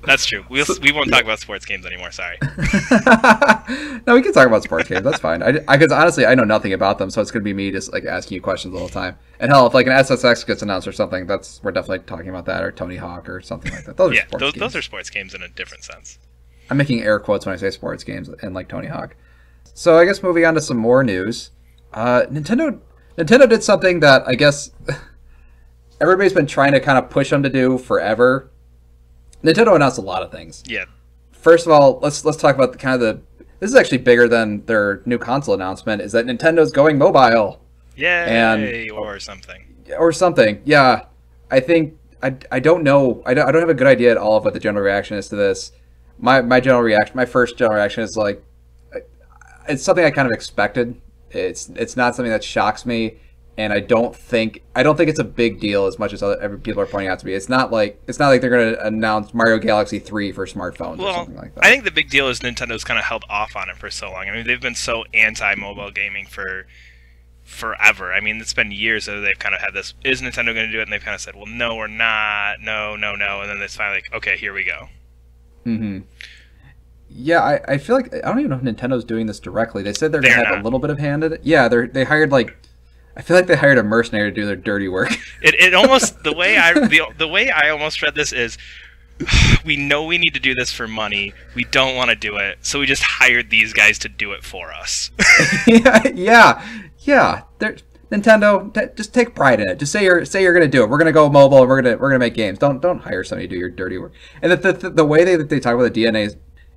That's true. We won't talk about sports games anymore. Sorry.
No, we can talk about sports games. That's fine. Because honestly, I know nothing about them, so it's gonna be me just like asking you questions the whole time. And hell, if like an SSX gets announced or something, we're definitely talking about that, or Tony Hawk or something like that. Those
are sports games in a different sense.
I'm making air quotes when I say sports games and like Tony Hawk. So I guess moving on to some more news. Nintendo did something that I guess everybody's been trying to kind of push them to do forever. Nintendo announced a lot of things.
Yeah.
First of all, let's talk about this this is actually bigger than their new console announcement, is that Nintendo's going mobile.
Yay, or something.
Or something, yeah. I think, I don't know, I don't have a good idea at all of what the general reaction is to this. My first general reaction is like, it's something I kind of expected. It's not something that shocks me, and I don't think it's a big deal as much as other people are pointing out to me. It's not like they're going to announce Mario Galaxy 3 for smartphones or something like that.
I think the big deal is Nintendo's kind of held off on it for so long. I mean, they've been so anti-mobile gaming for forever. I mean, it's been years that they've kind of had this, is Nintendo going to do it? And they've kind of said, well, no, we're not. No. And then it's finally like, okay, here we go.
Mm-hmm. Yeah, I feel like, I don't even know if Nintendo's doing this directly. They said they're going to have a little bit of hand in it. Yeah, they hired I feel like they hired a mercenary to do their dirty work.
It almost, the way I almost read this is, we know we need to do this for money. We don't want to do it, so we just hired these guys to do it for us. Yeah. Nintendo, just take pride in it. Just say you're going to do it. We're going to go mobile, and we're going to make games. Don't hire somebody to do your dirty work. And the way they talk about the DNA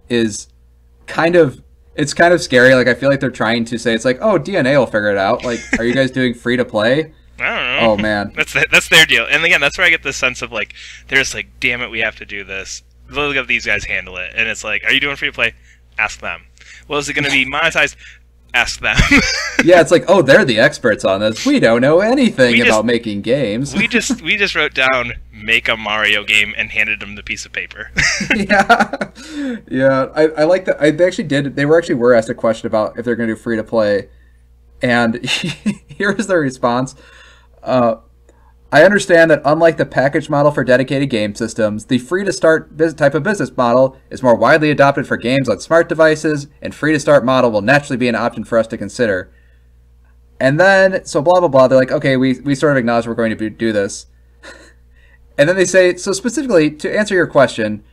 is kind of scary. Like, I feel like they're trying to say, it's like, oh, DNA will figure it out. Like, are you guys doing free to play? I don't know.
Oh man,
that's their deal. And again, that's where I get this sense of like, they're just like, damn it, we have to do this. Look at these guys handle it. And it's like, are you doing free to play? Ask them. Well, is it going to be monetized? Ask them.
Yeah, it's like, oh, they're the experts on this. We don't know anything about making games.
we just wrote down make a Mario game and handed them the piece of paper.
Yeah. I like that. They actually did. They were asked a question about if they're going to do free to play, and here is their response. I understand that unlike the package model for dedicated game systems, the free-to-start type of business model is more widely adopted for games on smart devices, and free-to-start model will naturally be an option for us to consider. And then, so blah, blah, blah, they're like, okay, we sort of acknowledge we're going to do this. And then they say, so specifically, to answer your question,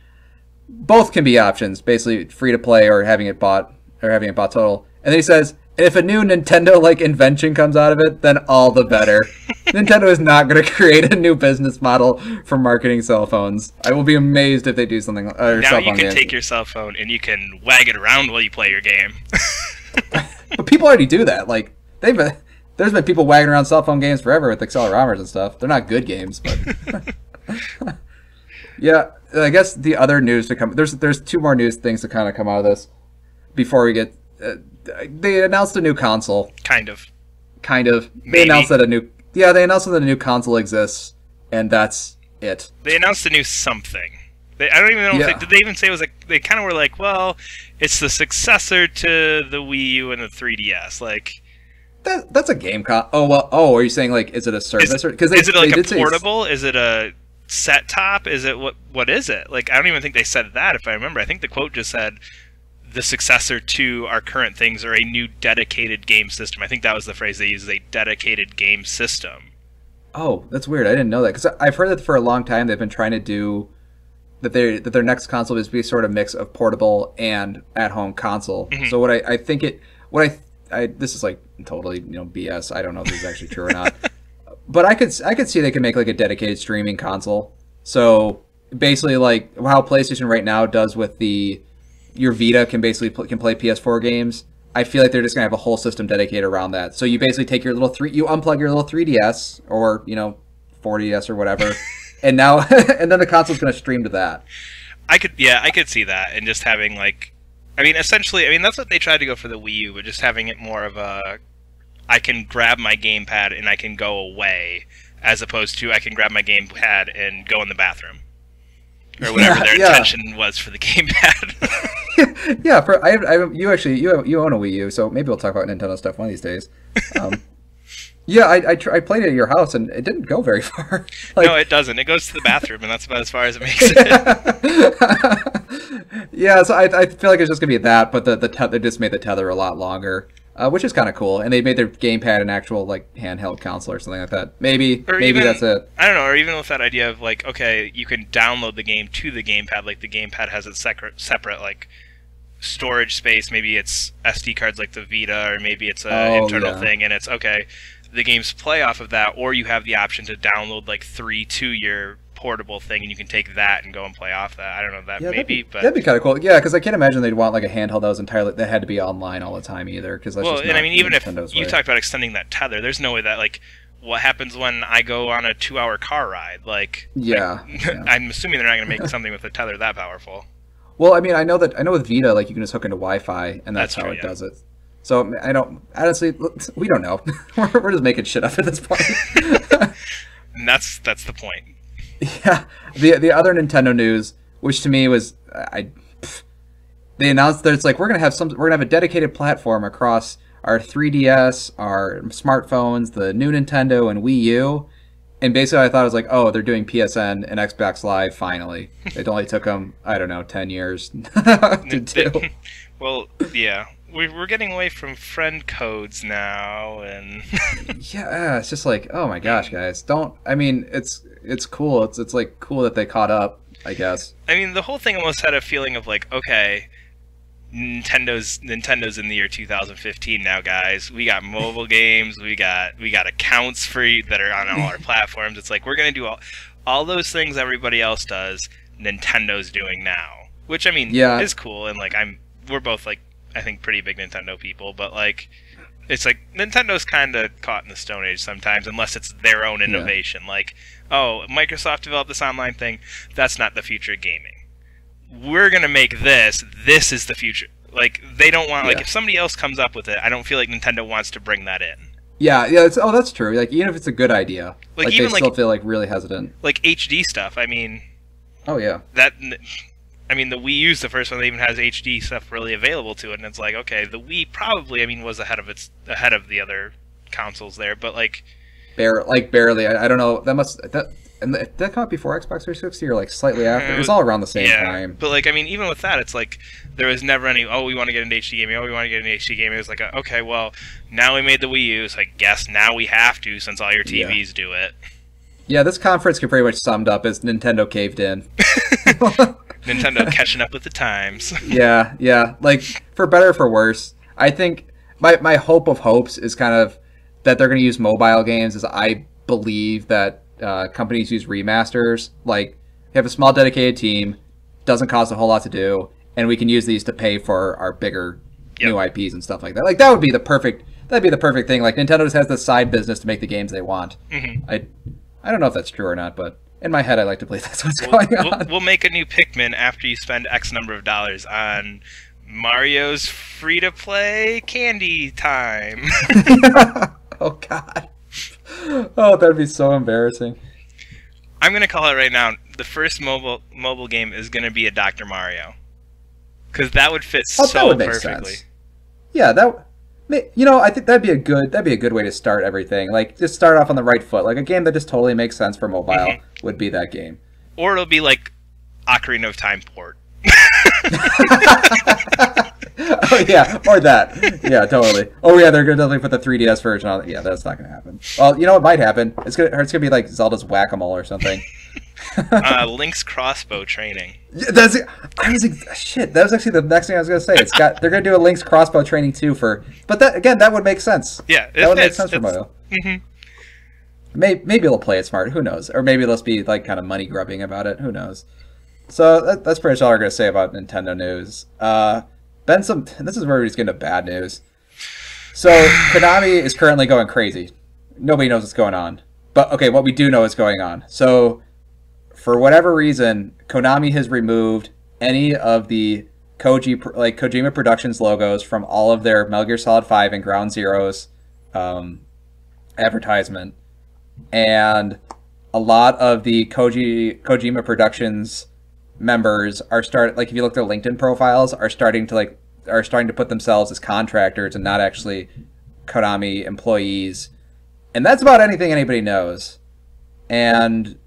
both can be options, basically free-to-play or having it bought total. And then he says, and if a new Nintendo-like invention comes out of it, then all the better. Nintendo is not going to create a new business model for marketing cell phones. I will be amazed if they do something.
Now you can take your cell phone and you can wag it around while you play your game.
But people already do that. Like, there's been people wagging around cell phone games forever with accelerometers and stuff. They're not good games, but yeah. I guess the other news to come. There's two more news things to kind of come out of this before we get. They announced a new console. Kind of.
Maybe.
They announced that a new console exists, and that's it.
They announced a new something. I don't even know if did they even say it was like, they kind of were like, well, it's the successor to the Wii U and the 3DS. Like,
that's a game are you saying, like, is it a service?
Is it like a portable? Is it a set top? Is it what is it? Like, I don't even think they said that, if I remember. I think the quote just said the successor to our current things, or a new dedicated game system. I think that was the phrase they used, is a dedicated game system.
Oh, that's weird. I didn't know that, because I've heard that for a long time they've been trying to do that their next console is be sort of mix of portable and at-home console. Mm-hmm. So this is like totally BS. I don't know if this is actually true or not, but I could see they could make like a dedicated streaming console. So basically, like how PlayStation right now does with your Vita can basically play PS4 games. I feel like they're just gonna have a whole system dedicated around that. So you basically take you unplug your little 3DS or 4DS or whatever, and now and then the console's gonna stream to that.
I could see that, and just having essentially, that's what they tried to go for the Wii U, but just having it more of a, I can grab my gamepad and I can go away, as opposed to I can grab my gamepad and go in the bathroom. Or whatever their intention was for the gamepad.
Yeah, you own a Wii U, so maybe we'll talk about Nintendo stuff one of these days. Yeah, I played it at your house, and it didn't go very far.
No, it doesn't. It goes to the bathroom, and that's about as far as it makes it.
Yeah, so I feel like it's just gonna be that, but they just made the tether a lot longer, which is kind of cool. And they made their gamepad an actual handheld console or something like that. Maybe that's it.
I don't know. Or even with that idea of okay, you can download the game to the gamepad. Like the gamepad has its separate storage space. Maybe it's SD cards like the Vita, or maybe it's an internal thing, and it's okay. The games play off of that, or you have the option to download 3 to your portable thing, and you can take that and go and play off that. I don't know that but
that'd be kind of cool. Yeah, because I can't imagine they'd want like a handheld that had to be online all the time either. Because
and I mean, even if you talked about extending that tether, there's no way that like. What happens when I go on a 2-hour car ride? I'm assuming they're not going to make something with a tether that powerful.
Well, I mean, I know with Vita, like you can just hook into Wi-Fi, and that's how it does it. So I don't honestly, we don't know. We're just making shit up at this point.
And that's the point.
Yeah. The other Nintendo news, which to me was they announced that it's like we're gonna have a dedicated platform across our 3DS, our smartphones, the new Nintendo, and Wii U. And basically I thought it was like, oh, they're doing PSN and Xbox Live finally. It only took them, I don't know, 10 years to do.
Well, yeah. We're getting away from friend codes now, and...
Yeah, it's just like, oh my gosh, guys. I mean, it's cool. It's like cool that they caught up, I guess.
I mean, the whole thing almost had a feeling of like, okay... Nintendo's in the year 2015 now, guys. We got mobile games. We got accounts that are on all our platforms. It's like we're gonna do all those things everybody else does. Nintendo's doing now, which I mean is cool. And like we're both like I think pretty big Nintendo people, but like it's like Nintendo's kind of caught in the Stone Age sometimes, unless it's their own innovation. Yeah. Like Microsoft developed this online thing. That's not the future of gaming. We're gonna make this is the future. Like they don't want like if somebody else comes up with it, I don't feel like Nintendo wants to bring that in.
Yeah, that's true. Like even if it's a good idea, like even they still feel like really hesitant.
Like HD stuff. I mean,
oh yeah.
The Wii U's the first one that even has HD stuff really available to it, and it's like okay, the Wii probably was ahead of the other consoles there, but
barely. I don't know. And did that come out before Xbox 360 or like slightly after? It was all around the same time.
But like, I mean, even with that, it's like there was never any, we want to get into HD gaming, we want to get into HD gaming. It was like, okay, well, now we made the Wii U, so I guess now we have to since all your TVs do it.
Yeah, this conference can pretty much summed up as Nintendo caved in.
Nintendo catching up with the times.
Yeah. Like, for better or for worse, I think my hope of hopes is kind of that they're going to use mobile games as I believe that companies use remasters. Like, you have a small dedicated team, doesn't cost a whole lot to do, and we can use these to pay for our bigger new IPs and stuff like that. Like, that'd be the perfect thing. Like, Nintendo just has the side business to make the games they want. Mm-hmm. I don't know if that's true or not, but in my head I like to believe that's what's going on.
We'll make a new Pikmin after you spend X number of dollars on Mario's free-to-play candy time.
Oh, God. Oh, that'd be so embarrassing.
I'm going to call it right now. The first mobile game is going to be a Dr. Mario. Because that would fit
that would make
perfectly.
Sense. Yeah, I think that'd be a good way to start everything. Like, just start off on the right foot. Like, a game that just totally makes sense for mobile would be that game.
Or it'll be like Ocarina of Time port.
Oh yeah, or that. Yeah, totally. Oh yeah, they're gonna definitely put the 3DS version on. Yeah, that's not gonna happen. Well, you know what might happen? It's gonna be like Zelda's Whack-A-Mole or something.
Link's crossbow training.
Yeah, shit. That was actually the next thing I was gonna say. They're gonna do a Link's crossbow training too but that would make sense.
Yeah,
that would make sense for Mario. Mm-hmm. Maybe they'll play it smart. Who knows? Or maybe they'll be like kind of money grubbing about it. Who knows? So that's pretty much all we're gonna say about Nintendo news. This is where we're just getting to bad news. So Konami is currently going crazy. Nobody knows what's going on. But okay, what we do know is going on. So for whatever reason, Konami has removed any of the Kojima Productions logos from all of their Metal Gear Solid 5 and Ground Zeroes advertisement. And a lot of the Kojima Productions members are if you look at their LinkedIn profiles, are starting to put themselves as contractors and not actually Konami employees, and that's about anything anybody knows. And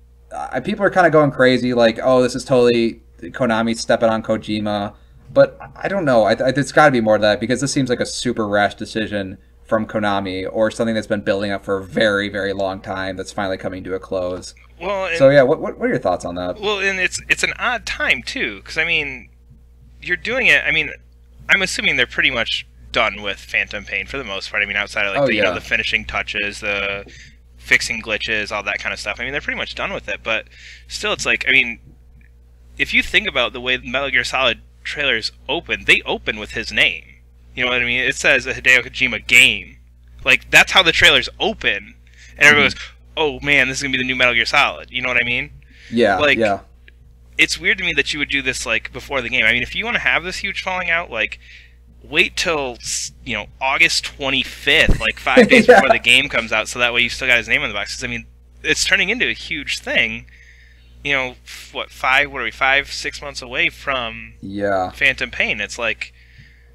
people are kind of going crazy, like, oh, this is totally Konami stepping on Kojima. But I don't know. It's got to be more of that, because this seems like a super rash decision from Konami, or something that's been building up for a very, very long time that's finally coming to a close.
Well,
so yeah, what are your thoughts on that?
Well, and it's an odd time too, because I mean, you're doing it. I mean, I'm assuming they're pretty much done with Phantom Pain for the most part. I mean, outside of the finishing touches, the fixing glitches, all that kind of stuff. I mean, they're pretty much done with it, but still, it's like, I mean, if you think about the way Metal Gear Solid trailers open, they open with his name. You know what I mean? It says a Hideo Kojima game. Like, that's how the trailers open. And everyone goes, oh man, this is going to be the new Metal Gear Solid. You know what I mean?
Yeah,
like,
yeah.
It's weird to me that you would do this, like, before the game. I mean, if you want to have this huge falling out, like, wait till, you know, August 25th, like 5 days before the game comes out, so that way you still got his name on the box. 'Cause, I mean, it's turning into a huge thing. You know, what are we, 5-6 months away from Phantom Pain? It's like...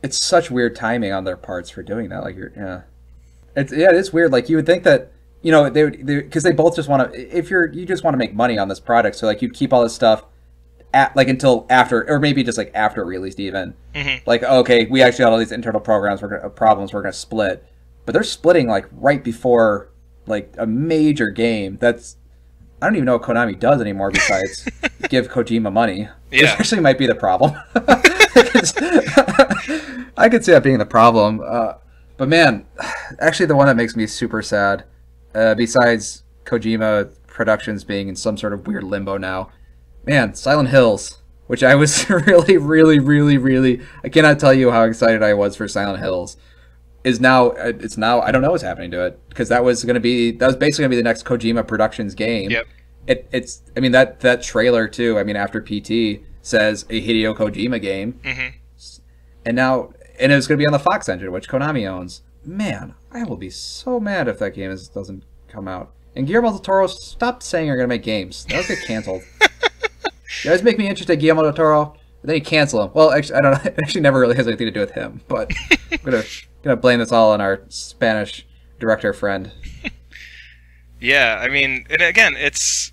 It's such weird timing on their parts for doing that. Like, it is weird. Like, you would think that, you know, they would, because they both just want to, if you just want to make money on this product, so, like, you'd keep all this stuff like until after, or maybe just like after it released even. Like, okay, we actually got all these internal problems we're gonna split, but they're splitting like right before like a major game. That's, I don't even know what Konami does anymore besides give Kojima money. Which actually might be the problem. I could see that being the problem. But man, actually the one that makes me super sad, besides Kojima Productions being in some sort of weird limbo now, man, Silent Hills, which I was really, I cannot tell you how excited I was for Silent Hills, it's now, I don't know what's happening to it, because that was basically going to be the next Kojima Productions game.
Yep.
It's, I mean, that trailer too, I mean, after PT says a Hideo Kojima game, and it was going to be on the Fox engine, which Konami owns. Man, I will be so mad if that game doesn't come out. And Guillermo del Toro, stop saying you're going to make games. That'll get canceled. You guys make me interested in Guillermo del Toro, but then you cancel him. Well, actually, I don't know. It actually never really has anything to do with him, but I'm gonna blame this all on our Spanish director friend.
Yeah, I mean, and again, that's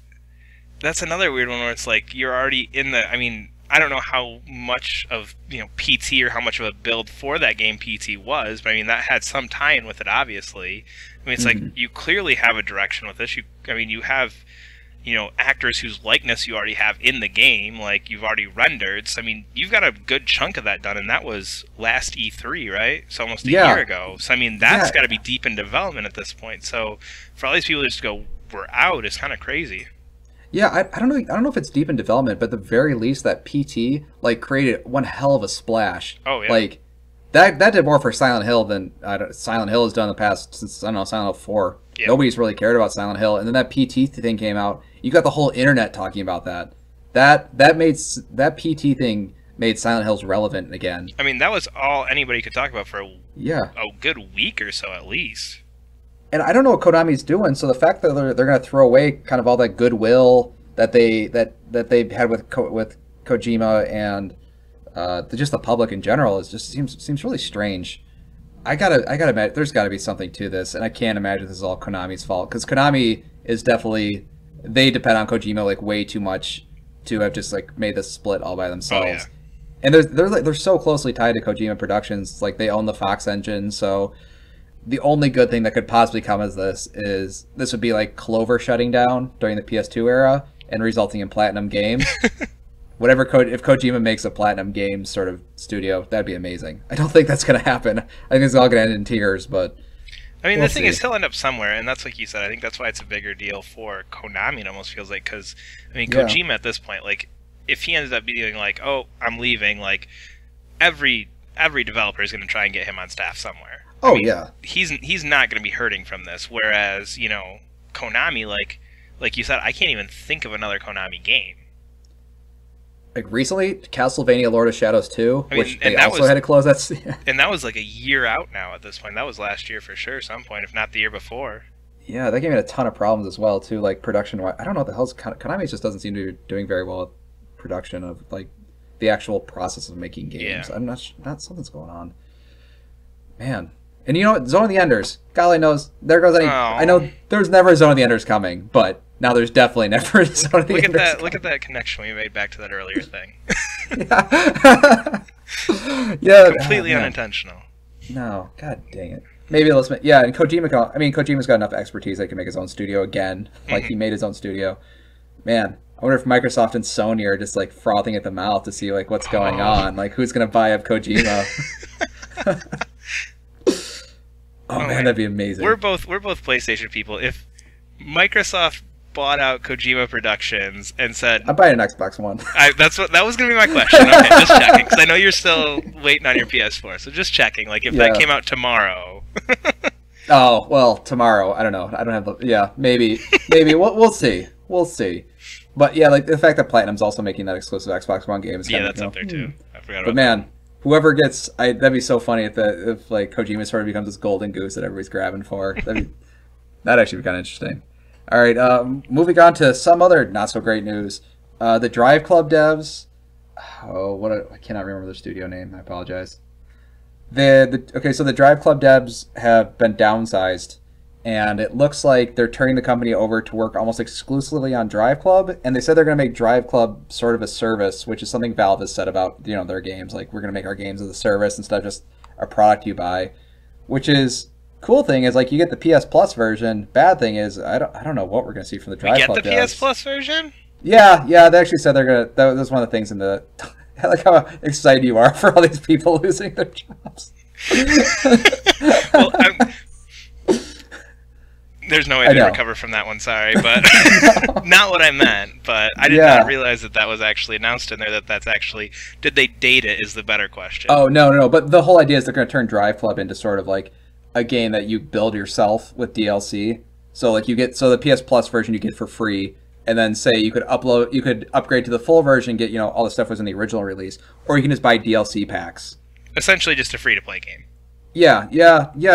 another weird one where it's like you're already in the. I mean, I don't know how much of, you know, PT or how much of a build for that game PT was, but I mean that had some tie-in with it, obviously. I mean, it's like you clearly have a direction with this. I mean, you have, you know, actors whose likeness you already have in the game, like you've already rendered. So I mean, you've got a good chunk of that done, and that was last E3, right? So almost a year ago. So I mean, that's got to be deep in development at this point. So for all these people to just go, we're out, is kind of crazy.
Yeah, I don't know if it's deep in development, but at the very least that PT like created one hell of a splash.
Oh yeah.
Like that did more for Silent Hill than Silent Hill has done in the past since, I don't know, Silent Hill 4. Yep. Nobody's really cared about Silent Hill, and then that PT thing came out. You got the whole internet talking about that. That PT thing made Silent Hills relevant again.
I mean, that was all anybody could talk about for a good week or so at least.
And I don't know what Konami's doing, so the fact that they're going to throw away kind of all that goodwill that they had with Kojima and just the public in general seems really strange. I gotta imagine there's got to be something to this, and I can't imagine this is all Konami's fault, because Konami is definitely, they depend on Kojima like way too much to have just like made this split all by themselves. Oh, yeah. And they're so closely tied to Kojima Productions, like they own the Fox engine, so the only good thing that could possibly come as this would be like Clover shutting down during the PS2 era and resulting in Platinum Games. If Kojima makes a Platinum Games sort of studio, that'd be amazing. I don't think that's going to happen. I think it's all going to end in tears, but
I mean, the thing is, he'll end up somewhere, and that's like you said. I think that's why it's a bigger deal for Konami. It almost feels like, because I mean, Kojima at this point, like, if he ends up being like, "Oh, I'm leaving," like every developer is going to try and get him on staff somewhere.
Oh,
I mean,
yeah.
He's not going to be hurting from this. Whereas, you know, Konami, like you said, I can't even think of another Konami game.
Like recently, Castlevania Lord of Shadows 2, which they also had to close that.
And that was like a year out now at this point. That was last year for sure, some point, if not the year before.
Yeah, that game had a ton of problems as well too, like production-wise. I don't know what the hell's Konami just doesn't seem to be doing very well with production of like the actual process of making games. Yeah. I'm not something's going on. Man. And you know what? Zone of the Enders. Golly knows. There goes any. Oh. I know there's never a Zone of the Enders coming, but now there's definitely never a Zone of the Enders coming.
Look at that connection we made back to that earlier thing.
Yeah.
Completely unintentional.
No. God dang it. Maybe let's. Yeah, and Kojima's got enough expertise that he can make his own studio again. Like he made his own studio. Man, I wonder if Microsoft and Sony are just like frothing at the mouth to see like what's going on. Like who's gonna buy up Kojima? Oh man, that'd be amazing.
We're both PlayStation people. If Microsoft bought out Kojima Productions and said,
I'm buying an Xbox One.
That was going to be my question. Okay, just checking, because I know you're still waiting on your PS4, so just checking. Like, if that came out tomorrow.
Oh, well, tomorrow. I don't know. I don't have the... Yeah, maybe. We'll see. We'll see. But yeah, like the fact that Platinum's also making that exclusive Xbox One game is kind of...
that's up there too. I forgot about
But man, whoever gets... that'd be so funny if like Kojima sort of becomes this golden goose that everybody's grabbing for. That'd actually be kind of interesting. All right, moving on to some other not-so-great news. The Drive Club devs... I cannot remember their studio name. I apologize. Okay, so the Drive Club devs have been downsized, and it looks like they're turning the company over to work almost exclusively on Drive Club, and they said they're going to make Drive Club sort of a service, which is something Valve has said about their games. Like, we're going to make our games as a service instead of just a product you buy, which is... Cool thing is, like, you get the PS Plus version. Bad thing is, I don't know what we're going to see from the Drive Club devs.
We get the PS Plus version?
Yeah, they actually said they're going to... That was one of the things in the... I like how excited you are for all these people losing their jobs.
Well, there's no way to recover from that one, sorry, but not what I meant. But I did not realize that was actually announced in there. That's actually... Did they date it is the better question.
Oh, no. But the whole idea is they're going to turn Drive Club into sort of like a game that you build yourself with DLC. So like the PS Plus version you get for free, and then say you could upgrade to the full version, get all the stuff was in the original release, or you can just buy DLC packs.
Essentially just a free-to-play game.
Yeah,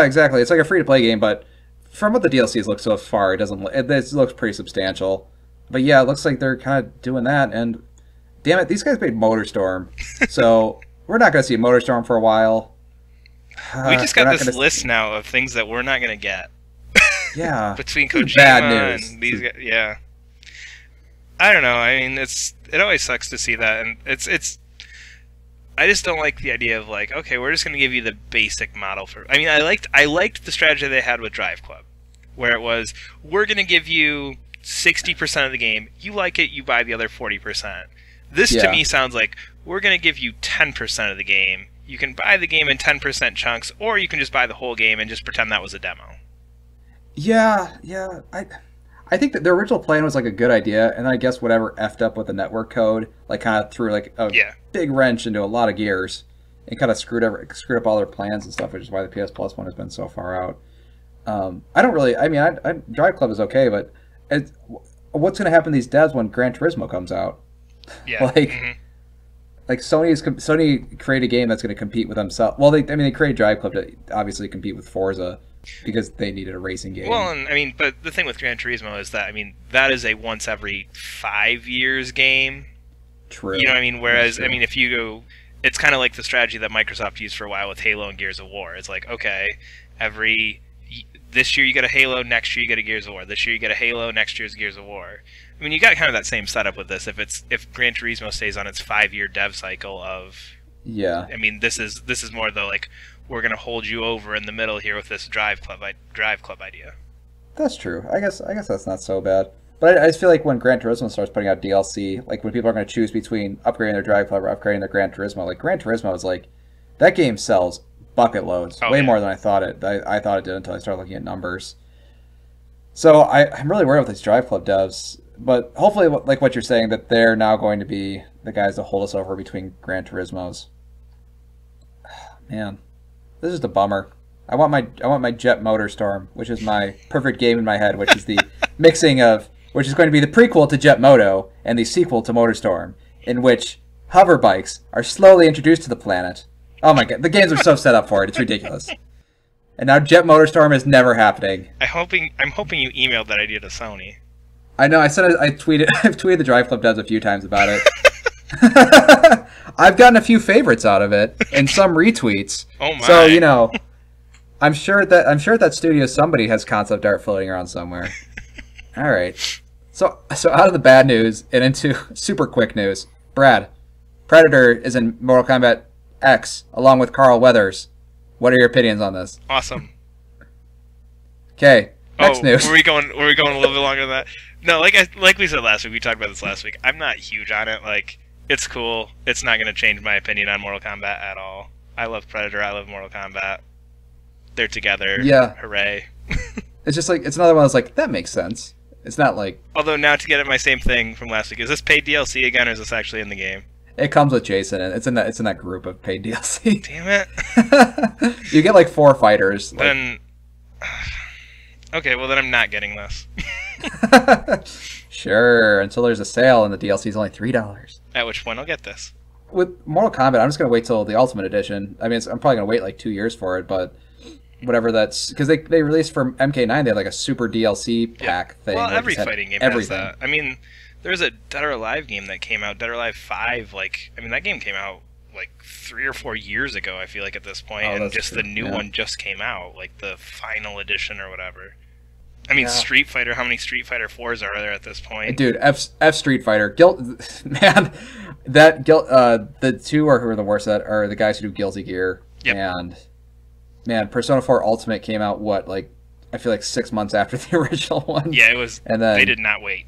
exactly. It's like a free-to-play game, but from what the DLCs look so far, it looks pretty substantial. But yeah, it looks like they're kind of doing that, and damn it, these guys made MotorStorm, so we're not going to see MotorStorm for a while.
We just got this list now of things that we're not going to get.
Yeah.
Between Kojima
Bad news.
And these guys, yeah. I don't know. I mean, it always sucks to see that, and it's. I just don't like the idea of like, okay, we're just going to give you the basic model for. I mean, I liked the strategy they had with Drive Club, where it was we're going to give you 60% of the game. You like it, you buy the other 40%. This to me sounds like we're going to give you 10% of the game. You can buy the game in 10% chunks, or you can just buy the whole game and just pretend that was a demo.
Yeah. I think that the original plan was like a good idea, and I guess whatever effed up with the network code, like kind of threw like a big wrench into a lot of gears, and kind of screwed up all their plans and stuff, which is why the PS Plus one has been so far out. Drive Club is okay, but what's going to happen to these devs when Gran Turismo comes out?
Yeah.
Like Sony created a game that's going to compete with themselves. Well, they created Drive Club to obviously compete with Forza because they needed a racing game.
Well, and but the thing with Gran Turismo is that that is a once every 5 years game.
True.
You know what I mean? Whereas if you go, it's kind of like the strategy that Microsoft used for a while with Halo and Gears of War. It's like, okay, this year you get a Halo, next year you get a Gears of War. This year you get a Halo, next year's Gears of War. I mean, you got kind of that same setup with this. If Gran Turismo stays on its 5-year dev cycle of, this is more the like we're gonna hold you over in the middle here with this Drive Club idea.
That's true. I guess that's not so bad. But I just feel like when Gran Turismo starts putting out DLC, like when people are going to choose between upgrading their Drive Club or upgrading their Gran Turismo, like Gran Turismo is like that game sells bucket loads, way more than I thought it. I thought it did until I started looking at numbers. So I'm really worried with these Drive Club devs. But hopefully, like what you're saying, that they're now going to be the guys that hold us over between Gran Turismos. Man, this is just a bummer. I want my JetMotorStorm, which is my perfect game in my head, which is the mixing of, which is going to be the prequel to JetMoto and the sequel to MotorStorm, in which hover bikes are slowly introduced to the planet. Oh my god, the games are so set up for it; it's ridiculous. And now JetMotorStorm is never happening.
I'm hoping you emailed that idea to Sony.
I know. I've tweeted the Drive Club devs a few times about it. I've gotten a few favorites out of it and some retweets.
Oh my!
So I'm sure at that studio somebody has concept art floating around somewhere. All right. So out of the bad news and into super quick news. Brad, Predator is in Mortal Kombat X along with Carl Weathers. What are your opinions on this?
Awesome.
Okay. Next news.
Were we going a little bit longer than that? No, like we said last week, we talked about this last week. I'm not huge on it. Like, it's cool. It's not going to change my opinion on Mortal Kombat at all. I love Predator. I love Mortal Kombat. They're together.
Yeah.
Hooray.
It's just like, it's another one that's like, that makes sense. It's not like...
Although now to get at my same thing from last week, is this paid DLC again, or is this actually in the game?
It comes with Jason, and it's in that group of paid DLC.
Damn it!
You get like 4 fighters.
Then, okay, well then I'm not getting this.
Sure, until there's a sale and the DLC is only $3.
At which point I'll get this.
With Mortal Kombat, I'm just gonna wait till the Ultimate Edition. I mean, I'm probably gonna wait like 2 years for it, but whatever that's because they released for MK9, they had like a super DLC pack thing.
Well, every fighting game has that. I mean, there's a Dead or Alive game that came out, Dead or Alive 5. Like, I mean, that game came out like 3 or 4 years ago. I feel like at this point, and just true. The new one just came out, like the final edition or whatever. I mean, Street Fighter. How many Street Fighter 4s are there at this point?
Dude, F Street Fighter, man, the two are who are the worst at are the guys who do Guilty Gear, and man, Persona 4 Ultimate came out I feel like 6 months after the original one.
Yeah, it was. And then they did not wait.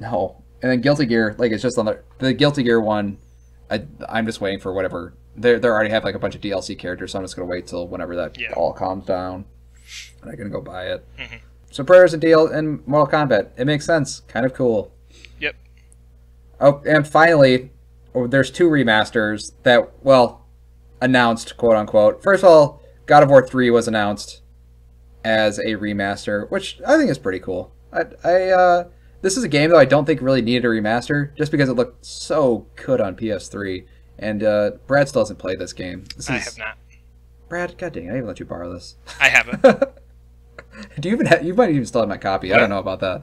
No, and then Guilty Gear, like it's just on the Guilty Gear one. I'm just waiting for whatever they already have like a bunch of DLC characters, so I'm just gonna wait till whenever that all calms down, and I'm gonna go buy it. Mm-hmm. So Predators and in Mortal Kombat, it makes sense. Kind of cool.
Yep.
Oh, and finally, there's 2 remasters that, announced, quote unquote. First of all, God of War 3 was announced as a remaster, which I think is pretty cool. This is a game that I don't think really needed a remaster, just because it looked so good on PS3. And Brad still hasn't played this game.
I have not.
Brad, god dang, I even let you borrow this.
I haven't.
Do you even you might even still have my copy. What? I don't know about that.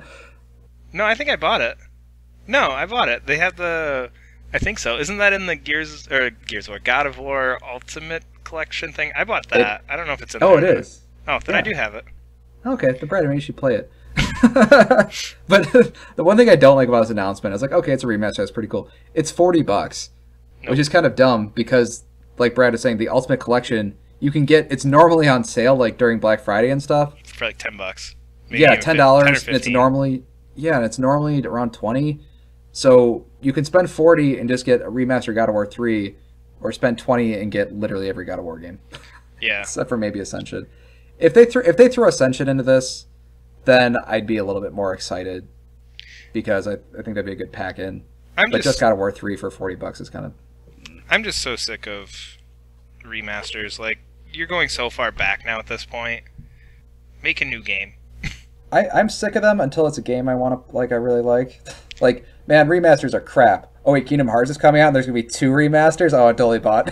No, I think I bought it. No, I bought it. They have the... I think so. Isn't that in the Gears of War, God of War Ultimate Collection thing? I bought that. I don't know if it's in there.
Oh, it is.
Oh, then I do have it.
Okay, the Brad, maybe you should play it. But the one thing I don't like about this announcement, I was like, okay, it's a remaster, that's pretty cool. It's $40, which is kind of dumb because, like Brad was saying, the Ultimate Collection... You can get it's normally on sale like during Black Friday and stuff.
For like $10.
Maybe $10, and it's normally around 20. So you can spend 40 and just get a remaster God of War 3, or spend 20 and get literally every God of War game.
Yeah.
Except for maybe Ascension. If they threw Ascension into this, then I'd be a little bit more excited because I think that'd be a good pack in. But just God of War 3 for $40 is kind of.
I'm just so sick of remasters. Like, you're going so far back now at this point. Make a new game.
I'm sick of them until it's a game I want to I really like. Like, man, remasters are crap. Oh wait, Kingdom Hearts is coming out and there's gonna be 2 remasters? Oh, I totally bought.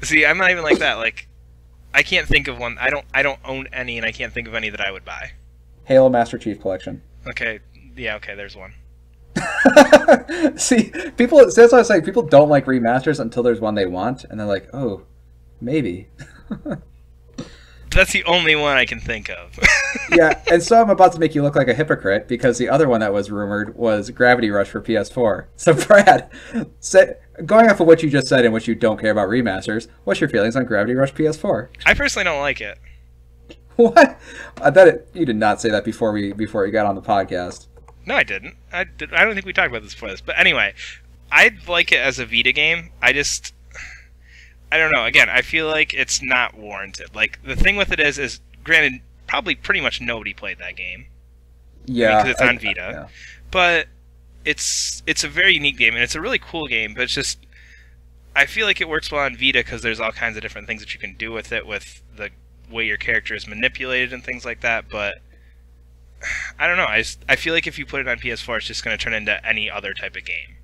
See, I'm not even like that. Like, I can't think of one. I don't own any, and I can't think of any that I would buy.
Halo Master Chief Collection.
Okay, yeah, okay, there's one.
See, that's what I was saying. People don't like remasters until there's one they want, and they're like, oh, maybe.
That's the only one I can think of.
Yeah, and so I'm about to make you look like a hypocrite because the other one that was rumored was Gravity Rush for PS4. So, Brad, going off of what you just said and which you don't care about remasters, what's your feelings on Gravity Rush PS4?
I personally don't like it.
What? I bet you did not say that before you got on the podcast.
No, I didn't. I don't think we talked about this before this. But anyway, I'd like it as a Vita game. I don't know. Again, I feel like it's not warranted. Like, the thing with it is granted, probably pretty much nobody played that game.
Yeah.
Because it's on Vita. Yeah. But it's a very unique game, and it's a really cool game, but it's just... I feel like it works well on Vita because there's all kinds of different things that you can do with it, with the way your character is manipulated and things like that, but... I don't know. I feel like if you put it on PS4, it's just going to turn into any other type of game.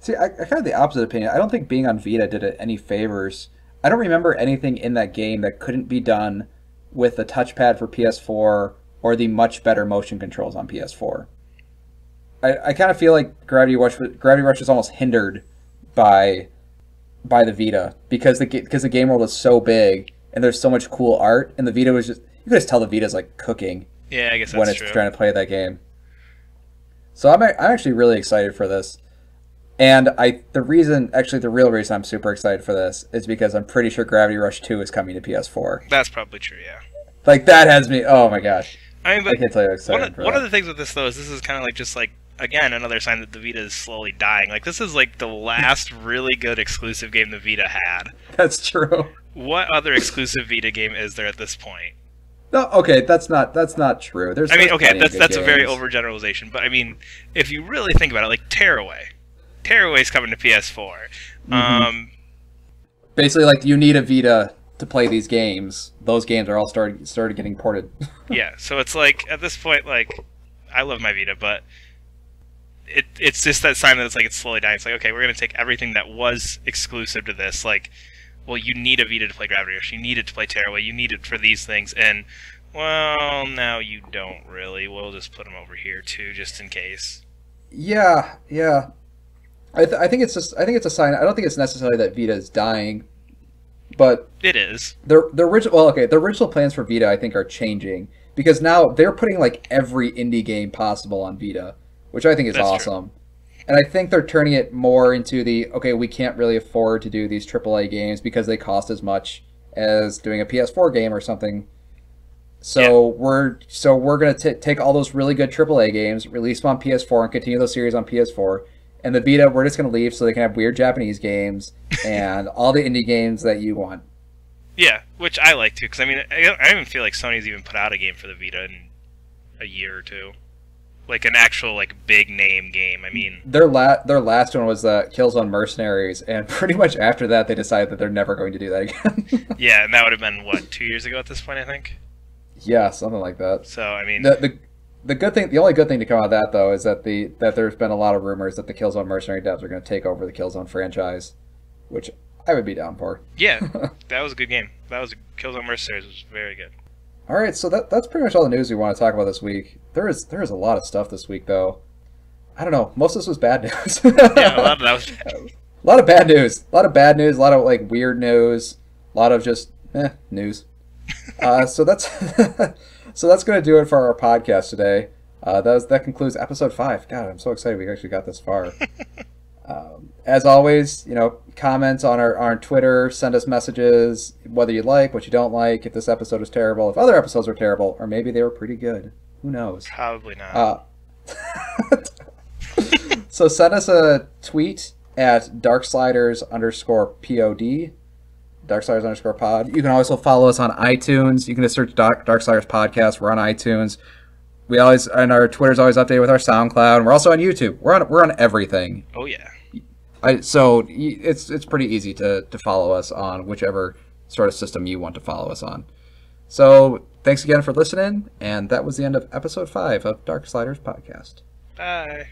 See, I kind of the opposite opinion. I don't think being on Vita did it any favors. I don't remember anything in that game that couldn't be done with the touchpad for PS4 or the much better motion controls on PS4. I kind of feel like Gravity Rush is almost hindered by the Vita because the game world is so big and there's so much cool art, and the Vita was just you could just tell the Vita's like cooking.
Yeah, I guess that's
when it's
true.
Trying to play that game. So I'm actually really excited for this. And the real reason I'm super excited for this is because I'm pretty sure Gravity Rush 2 is coming to PS4.
That's probably true, yeah.
Like, that has me, oh my gosh.
I mean, but
I can't tell you how excited
one of the things with this, though, is this is kind of like just like, again, another sign that the Vita is slowly dying. Like, this is like the last really good exclusive game the Vita had.
That's true.
What other exclusive Vita game is there at this point?
No, okay, that's not true.
I mean, okay,
plenty of good
that's a very
games.
overgeneralization, but I mean, if you really think about it, like Tearaway's coming to PS4.
Mm-hmm. Basically, like you need a Vita to play these games. Those games are all started getting ported.
Yeah, so it's like at this point, like I love my Vita, but it's just that sign that it's like it's slowly dying. It's like, okay, we're gonna take everything that was exclusive to this, like, well, you need a Vita to play Gravity Rush, you need it to play Tearaway, you need it for these things, and well, now you don't really. We'll just put them over here too, just in case.
Yeah, yeah. I think it's a sign. I don't think it's necessarily that Vita is dying, but
It is.
the original. Well, okay, the original plans for Vita I think are changing because now they're putting like every indie game possible on Vita, which I think is
That's
awesome. And I think they're turning it more into the okay, we can't really afford to do these AAA games because they cost as much as doing a PS4 game or something. So we're gonna take all those really good AAA games, release them on PS4, and continue those series on PS4. And the Vita, we're just gonna leave so they can have weird Japanese games and all the indie games that you want.
Yeah, which I like too, because I mean, I don't even feel like Sony's even put out a game for the Vita in a year or two, like an actual like big name game. I mean,
Their last one was Killzone Mercenaries, and pretty much after that they decided that they're never going to do that again.
yeah, and that would have been what 2 years ago at this point, I think.
Yeah, something like that.
So I mean,
the good thing, the only good thing to come out of that though, is that that there's been a lot of rumors that the Killzone Mercenary devs are going to take over the Killzone franchise, which I would be down for.
yeah, that was a good game. That was Killzone Mercenaries was very good.
All right, so that's pretty much all the news we want to talk about this week. There is a lot of stuff this week though. I don't know. Most of this was bad news.
Yeah, a lot of that was bad.
A lot of bad news. A lot of bad news. A lot of like weird news. A lot of just news. So that's going to do it for our podcast today. That concludes episode 5. God, I'm so excited we actually got this far. As always, comment on our Twitter, send us messages, whether you like, what you don't like, if this episode was terrible, if other episodes were terrible, or maybe they were pretty good. Who knows?
Probably not.
So send us a tweet at Darksliders_POD. Darksliders_pod. You can also follow us on iTunes. You can just search Darksliders Podcast. We're on iTunes. And our Twitter's always updated with our SoundCloud. And we're also on YouTube. We're on everything.
Oh yeah.
So it's pretty easy to follow us on whichever sort of system you want to follow us on. So thanks again for listening, and that was the end of episode 5 of Darksliders Podcast.
Bye.